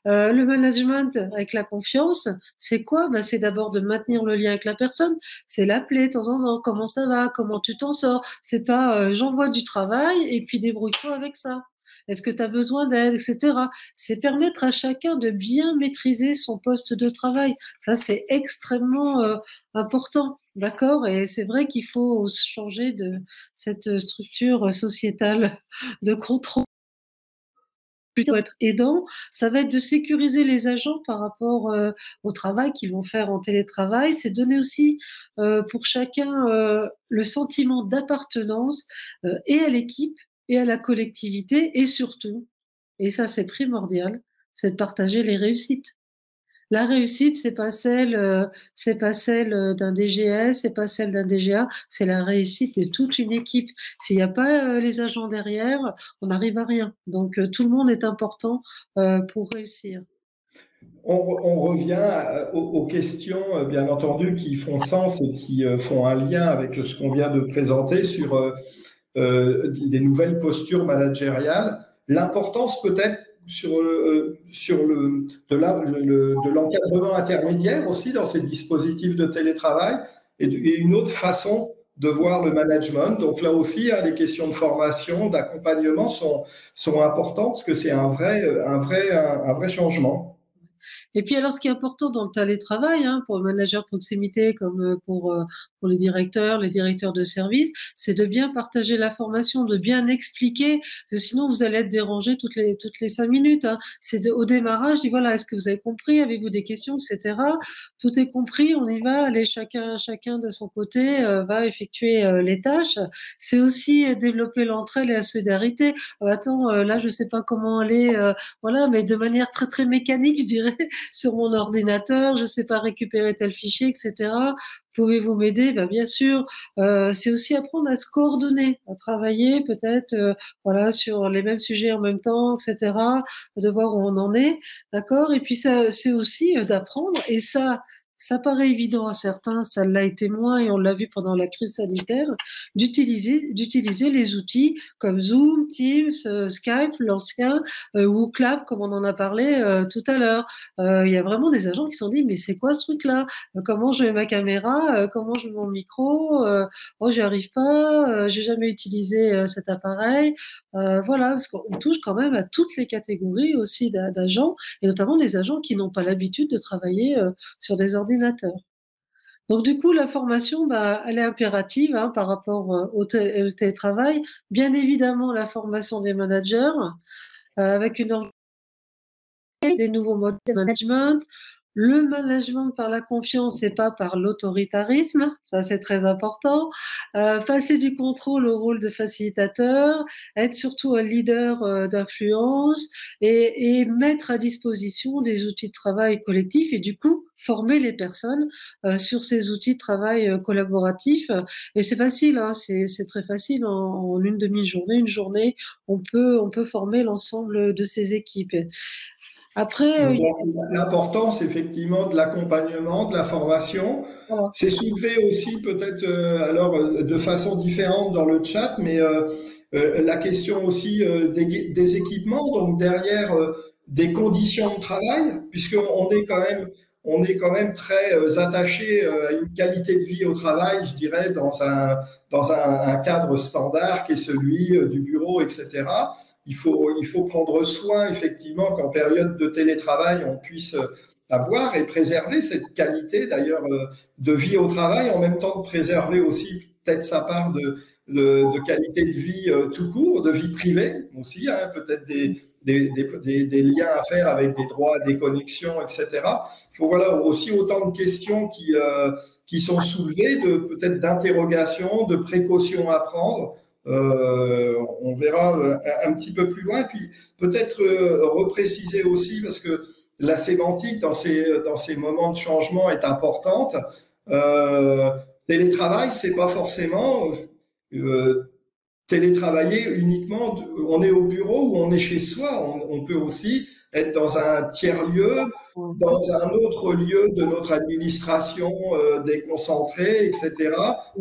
Le management avec la confiance, c'est quoi? Bah, c'est d'abord de maintenir le lien avec la personne. C'est l'appeler de temps en temps. Comment ça va? Comment tu t'en sors? C'est pas j'envoie du travail et puis débrouille-toi avec ça. Est-ce que tu as besoin d'aide, etc. C'est permettre à chacun de bien maîtriser son poste de travail. Ça, c'est extrêmement important, d'accord? Et c'est vrai qu'il faut changer de cette structure sociétale de contrôle, plutôt être aidant. Ça va être de sécuriser les agents par rapport au travail qu'ils vont faire en télétravail. C'est donner aussi pour chacun le sentiment d'appartenance et à l'équipe et à la collectivité et surtout, et ça c'est primordial, c'est de partager les réussites. La réussite, c'est pas celle d'un DGS, c'est pas celle d'un DGA, c'est la réussite de toute une équipe. S'il n'y a pas les agents derrière, on n'arrive à rien. Donc tout le monde est important pour réussir. On revient aux questions, bien entendu, qui font sens et qui font un lien avec ce qu'on vient de présenter sur les nouvelles postures managériales. L'importance peut-être de l'encadrement intermédiaire aussi dans ces dispositifs de télétravail et une autre façon de voir le management. Donc là aussi, hein, les questions de formation, d'accompagnement sont importantes parce que c'est un vrai changement. Et puis alors, ce qui est important dans le télétravail, hein, pour le manager de proximité comme pour les directeurs de service, c'est de bien partager l'information, de bien expliquer, parce que sinon vous allez être dérangé toutes les 5 minutes. Hein. C'est au démarrage, dit voilà, est-ce que vous avez compris, avez-vous des questions, etc. Tout est compris, on y va, allez chacun de son côté va effectuer les tâches. C'est aussi développer l'entraide et la solidarité. Attends, là je sais pas comment aller, voilà, mais de manière très très mécanique, je dirais sur mon ordinateur, je ne sais pas récupérer tel fichier, etc. Pouvez-vous m'aider? Ben, bien sûr. C'est aussi apprendre à se coordonner, à travailler peut-être voilà, sur les mêmes sujets en même temps, etc. De voir où on en est. D'accord? Et puis ça, c'est aussi d'apprendre, et ça paraît évident à certains, ça l'a été moins et on l'a vu pendant la crise sanitaire, d'utiliser les outils comme Zoom, Teams, Skype, l'ancien, ou Clap, comme on en a parlé tout à l'heure. Il y a vraiment des agents qui se sont dit, mais c'est quoi ce truc-là? Comment je mets ma caméra? Comment je mets mon micro? Oh, j'y arrive pas, j'ai jamais utilisé cet appareil. Voilà, parce qu'on touche quand même à toutes les catégories aussi d'agents, et notamment des agents qui n'ont pas l'habitude de travailler sur des ordinateurs. Donc du coup, la formation, bah, elle est impérative hein, par rapport au télétravail. Bien évidemment, la formation des managers avec une des nouveaux modes de management. Le management par la confiance et pas par l'autoritarisme, ça c'est très important. Passer du contrôle au rôle de facilitateur, être surtout un leader d'influence et mettre à disposition des outils de travail collectifs et du coup former les personnes sur ces outils de travail collaboratifs. Et c'est facile, hein, c'est très facile. En une demi-journée, une journée, on peut former l'ensemble de ces équipes. Après, Donc, l'importance effectivement de l'accompagnement, de la formation, voilà. c'est soulevé aussi peut-être de façon différente dans le chat, mais la question aussi des équipements, donc derrière des conditions de travail, puisqu'on est quand même on est quand même très attaché à une qualité de vie au travail, je dirais, dans un cadre standard qui est celui du bureau, etc. Il faut prendre soin, effectivement, qu'en période de télétravail, on puisse avoir et préserver cette qualité, d'ailleurs, de vie au travail, en même temps de préserver aussi peut-être sa part de qualité de vie tout court, de vie privée aussi, hein, peut-être des liens à faire avec des droits, des connexions, etc. Il faut voilà aussi autant de questions qui sont soulevées, peut-être d'interrogations, de précautions à prendre. On verra un petit peu plus loin, puis peut-être repréciser aussi, parce que la sémantique dans ces moments de changement est importante. Télétravail, c'est pas forcément télétravailler uniquement, on est au bureau ou on est chez soi, on peut aussi être dans un tiers-lieu, dans un autre lieu de notre administration déconcentrée, etc.,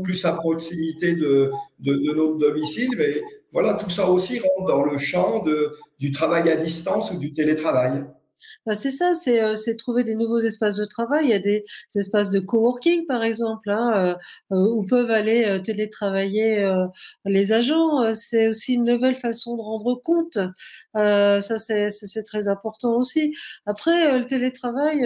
plus à proximité de notre domicile. Mais voilà, tout ça aussi rentre dans le champ du travail à distance ou du télétravail. Bah, c'est ça, c'est trouver des nouveaux espaces de travail. Il y a des espaces de coworking, par exemple, hein, où peuvent aller télétravailler les agents. C'est aussi une nouvelle façon de rendre compte. Ça, c'est très important aussi. Après, le télétravail,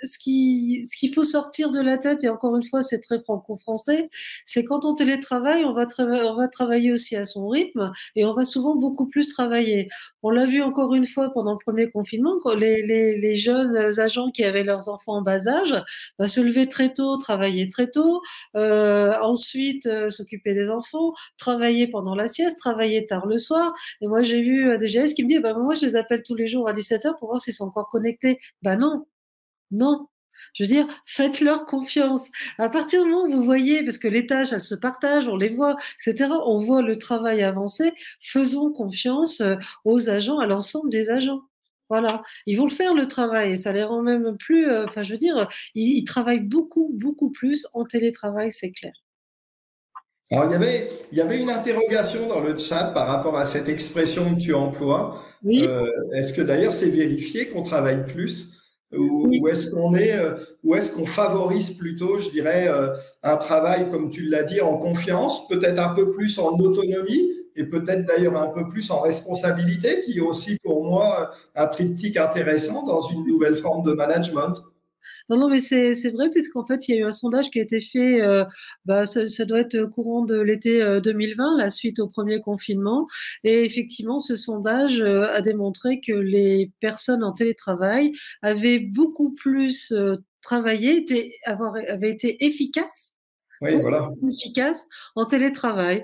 ce qu'il faut sortir de la tête, et encore une fois, c'est très franco-français, c'est quand on télétravaille, on va travailler aussi à son rythme et on va souvent beaucoup plus travailler. On l'a vu encore une fois pendant le premier confinement, quand les jeunes agents qui avaient leurs enfants en bas âge se levaient très tôt, travailler très tôt, ensuite s'occuper des enfants, travailler pendant la sieste, travailler tard le soir. Et moi, j'ai vu des GS qui me disent, bah, moi, je les appelle tous les jours à 17 heures pour voir s'ils sont encore connectés. Bah non, non. Je veux dire, faites-leur confiance. À partir du moment où vous voyez, parce que les tâches, elles se partagent, on les voit, etc., on voit le travail avancer, faisons confiance aux agents, à l'ensemble des agents. Voilà, ils vont le faire le travail et ça les rend même plus, enfin je veux dire, ils travaillent beaucoup, beaucoup plus en télétravail, c'est clair. Alors, il y avait une interrogation dans le chat par rapport à cette expression que tu emploies. Oui, Est-ce que d'ailleurs c'est vérifié qu'on travaille plus ou oui. ou est-ce qu'on favorise plutôt, je dirais, un travail, comme tu l'as dit, en confiance, peut-être un peu plus en autonomie et peut-être d'ailleurs un peu plus en responsabilité, qui est aussi pour moi un triptyque intéressant dans une nouvelle forme de management. Non, non, mais c'est vrai, puisqu'en fait, il y a eu un sondage qui a été fait, bah, ça doit être courant de l'été 2020, la suite au premier confinement. Et effectivement, ce sondage a démontré que les personnes en télétravail avaient beaucoup plus travaillé, avaient été efficaces, Oui, beaucoup voilà. plus efficaces en télétravail.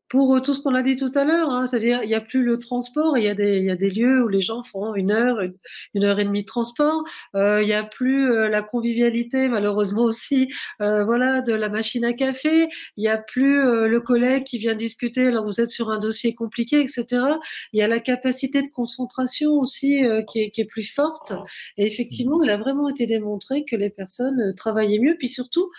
Pour tout ce qu'on a dit tout à l'heure, hein, c'est-à-dire il n'y a plus le transport, il y a des lieux où les gens font une heure et demie de transport. Il n'y a plus la convivialité, malheureusement aussi, voilà, de la machine à café. Il n'y a plus le collègue qui vient discuter alors vous êtes sur un dossier compliqué, etc. Il y a la capacité de concentration aussi qui est plus forte. Et effectivement, il a vraiment été démontré que les personnes travaillaient mieux, puis surtout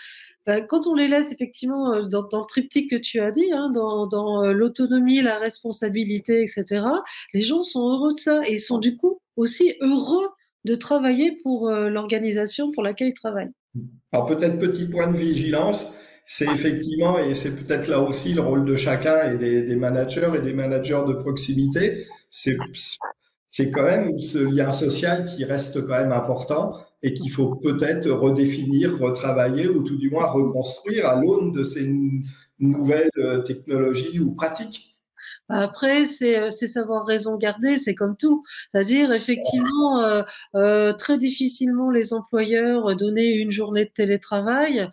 bah, quand on les laisse effectivement dans le triptyque que tu as dit, hein, dans l'autonomie, la responsabilité, etc., les gens sont heureux de ça et ils sont du coup aussi heureux de travailler pour l'organisation pour laquelle ils travaillent. Alors peut-être petit point de vigilance, c'est effectivement, et c'est peut-être là aussi le rôle de chacun et des managers et des managers de proximité, c'est quand même ce lien social qui reste quand même important et qu'il faut peut-être redéfinir, retravailler ou tout du moins reconstruire à l'aune de ces nouvelles technologies ou pratiques. Après, c'est savoir raison garder, c'est comme tout. C'est-à-dire, effectivement, très difficilement les employeurs donner une journée de télétravail.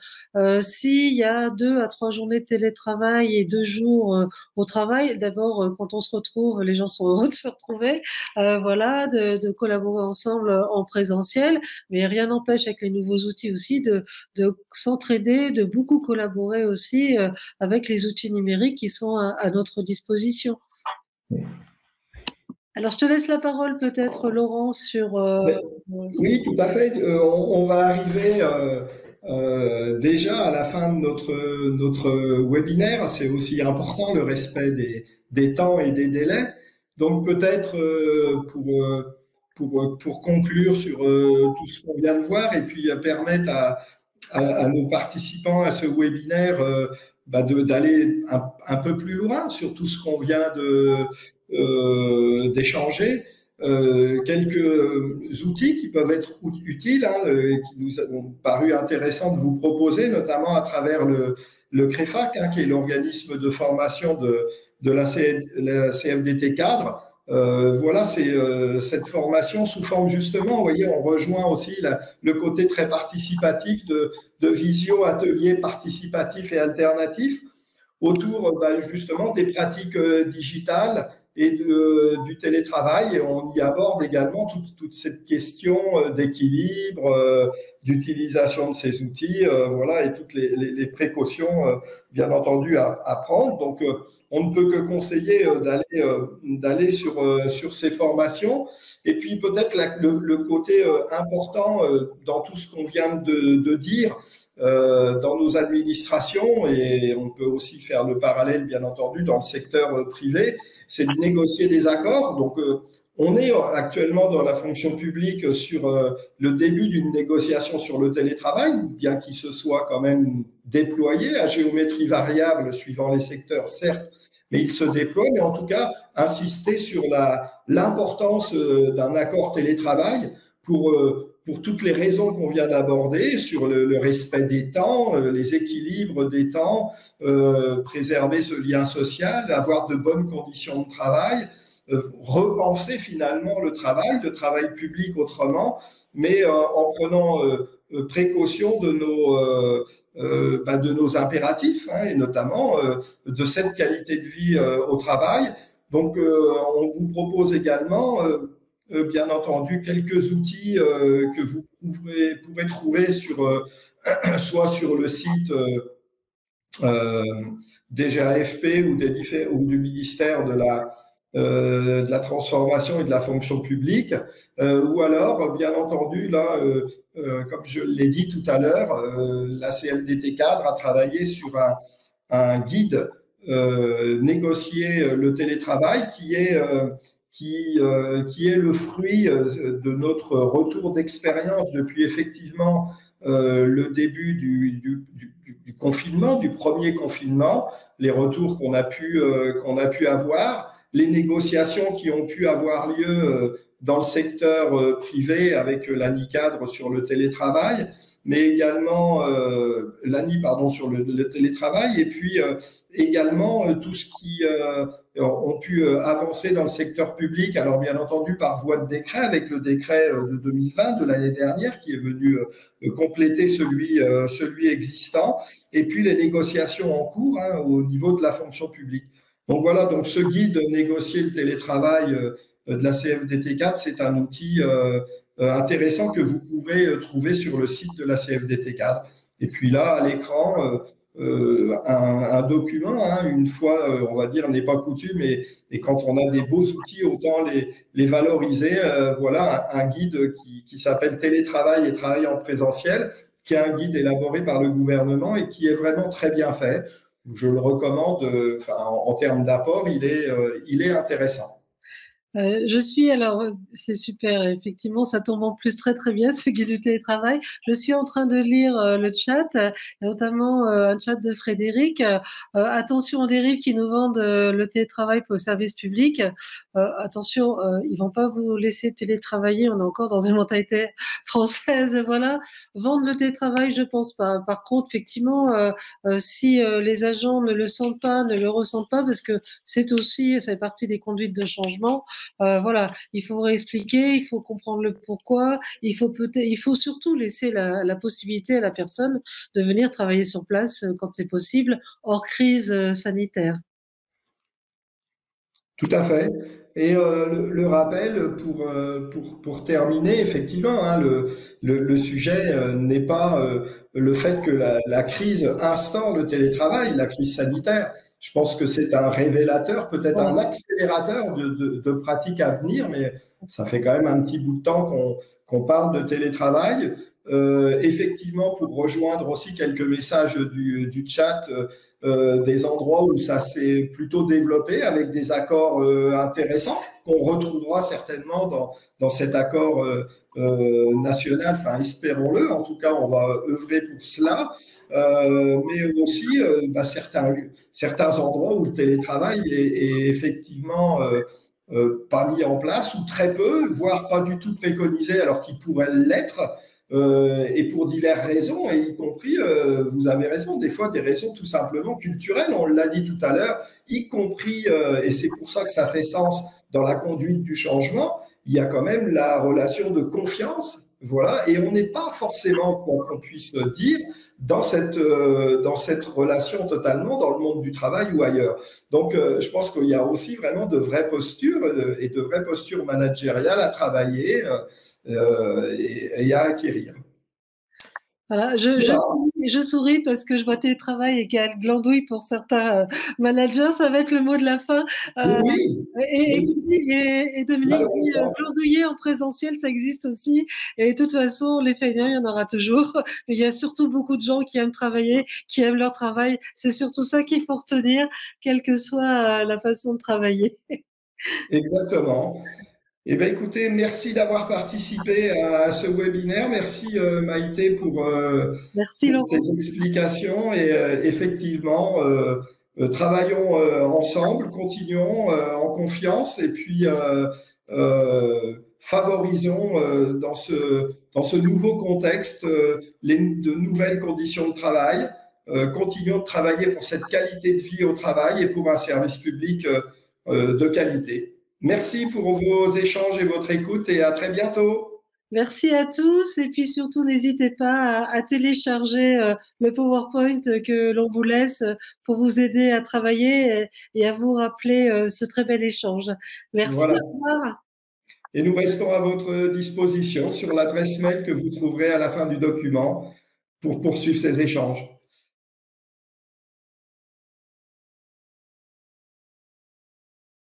S'il y a 2 à 3 journées de télétravail et 2 jours au travail, d'abord, quand on se retrouve, les gens sont heureux de se retrouver, voilà, de collaborer ensemble en présentiel. Mais rien n'empêche avec les nouveaux outils aussi de s'entraider, de beaucoup collaborer aussi avec les outils numériques qui sont à notre disposition. Alors, je te laisse la parole peut-être, Laurent, sur... Oui, tout à fait. On va arriver déjà à la fin de notre webinaire. C'est aussi important le respect des temps et des délais. Donc peut-être pour conclure sur tout ce qu'on vient de voir et puis permettre à nos participants à ce webinaire d'aller un peu plus loin sur tout ce qu'on vient d'échanger. Quelques outils qui peuvent être utiles, hein, qui nous ont paru intéressants de vous proposer, notamment à travers le CREFAC, hein, qui est l'organisme de formation de la CFDT cadre. Voilà, c'est cette formation sous forme justement, vous voyez, on rejoint aussi le côté très participatif de visio, ateliers participatifs et alternatifs autour justement des pratiques digitales et du télétravail. Et on y aborde également toute cette question d'équilibre, d'utilisation de ces outils, voilà, et toutes les précautions, bien entendu, à prendre. Donc, on ne peut que conseiller d'aller sur ces formations. Et puis peut-être le côté important dans tout ce qu'on vient de dire dans nos administrations, et on peut aussi faire le parallèle, bien entendu, dans le secteur privé, c'est de négocier des accords. Donc, on est actuellement dans la fonction publique sur le début d'une négociation sur le télétravail, bien qu'il se soit quand même déployé à géométrie variable suivant les secteurs, certes, mais il se déploie. Mais en tout cas, insister sur l'importance d'un accord télétravail pour toutes les raisons qu'on vient d'aborder, sur le respect des temps, les équilibres des temps, préserver ce lien social, avoir de bonnes conditions de travail, repenser finalement le travail public autrement, mais en prenant précaution de nos impératifs, hein, et notamment de cette qualité de vie au travail. Donc, on vous propose également bien entendu, quelques outils que vous pourrez trouver soit sur le site DGAFP ou du ministère de la transformation et de la fonction publique, ou alors, bien entendu, là, comme je l'ai dit tout à l'heure, la CFDT cadre a travaillé sur un guide négocier le télétravail qui est le fruit de notre retour d'expérience depuis effectivement le début du confinement, du premier confinement, les retours qu'on a pu avoir, les négociations qui ont pu avoir lieu dans le secteur privé avec l'ANI cadre sur le télétravail, mais également l'ANI, pardon, sur le télétravail, et puis également tout ce qui ont pu avancer dans le secteur public, alors bien entendu par voie de décret, avec le décret de 2020 de l'année dernière qui est venu compléter celui existant, et puis les négociations en cours, hein, au niveau de la fonction publique. Donc voilà, donc ce guide négocier le télétravail de la CFDT4, c'est un outil intéressant que vous pourrez trouver sur le site de la CFDT4. Et puis là, à l'écran, un document, hein, une fois, on va dire, n'est pas coutume, et quand on a des beaux outils, autant les valoriser. Voilà, un guide qui s'appelle Télétravail et travail en présentiel, qui est un guide élaboré par le gouvernement et qui est vraiment très bien fait. Je le recommande, en termes d'apport, il est intéressant. C'est super, effectivement, ça tombe en plus très très bien, ce guide du télétravail. Je suis en train de lire le chat, notamment un chat de Frédéric. Attention aux dérives qui nous vendent le télétravail pour le service public. Attention, ils vont pas vous laisser télétravailler, on est encore dans une mentalité française, voilà. Vendre le télétravail, je pense pas. Par contre, effectivement, si les agents ne le sentent pas, ne le ressentent pas, parce que ça fait partie des conduites de changement. Voilà, il faut réexpliquer, il faut comprendre le pourquoi, il faut surtout laisser la possibilité à la personne de venir travailler sur place quand c'est possible, hors crise sanitaire. Tout à fait. Et le rappel pour terminer, effectivement, hein, le sujet n'est pas le fait que la crise instaure le télétravail, la crise sanitaire. Je pense que c'est un révélateur, peut-être un accélérateur de pratiques à venir, mais ça fait quand même un petit bout de temps qu'on parle de télétravail. effectivement, pour rejoindre aussi quelques messages du chat, des endroits où ça s'est plutôt développé avec des accords intéressants qu'on retrouvera certainement dans cet accord national. Enfin, espérons-le. En tout cas, on va œuvrer pour cela. Mais aussi certains endroits où le télétravail est effectivement pas mis en place ou très peu, voire pas du tout préconisé alors qu'il pourrait l'être. Et pour diverses raisons, et y compris, vous avez raison, des fois des raisons tout simplement culturelles, on l'a dit tout à l'heure, y compris, et c'est pour ça que ça fait sens dans la conduite du changement, il y a quand même la relation de confiance, voilà, et on n'est pas forcément, quoi qu'on puisse dire, dans cette relation totalement dans le monde du travail ou ailleurs. Donc, je pense qu'il y a aussi vraiment de vraies postures et de vraies postures managériales à travailler et à acquérir. Voilà, Voilà. je souris parce que je vois télétravail égale glandouille pour certains managers. Ça va être le mot de la fin. Euh, Oui, et, oui, et Dominique dit malheureusement. glandouiller en présentiel, ça existe aussi. Et de toute façon, les feignants, il y en aura toujours. Mais il y a surtout beaucoup de gens qui aiment travailler, qui aiment leur travail. C'est surtout ça qu'il faut retenir, quelle que soit la façon de travailler. Exactement. Eh bien, écoutez, merci d'avoir participé à ce webinaire. Merci Maïté Merci pour tes Laurent. explications. Et effectivement, travaillons ensemble, continuons en confiance et puis favorisons dans ce nouveau contexte de nouvelles conditions de travail. Continuons de travailler pour cette qualité de vie au travail et pour un service public de qualité. Merci pour vos échanges et votre écoute et à très bientôt. Merci à tous et puis surtout n'hésitez pas à télécharger le PowerPoint que l'on vous laisse pour vous aider à travailler et à vous rappeler ce très bel échange. Merci, Voilà. au revoir. Et nous restons à votre disposition sur l'adresse mail que vous trouverez à la fin du document pour poursuivre ces échanges.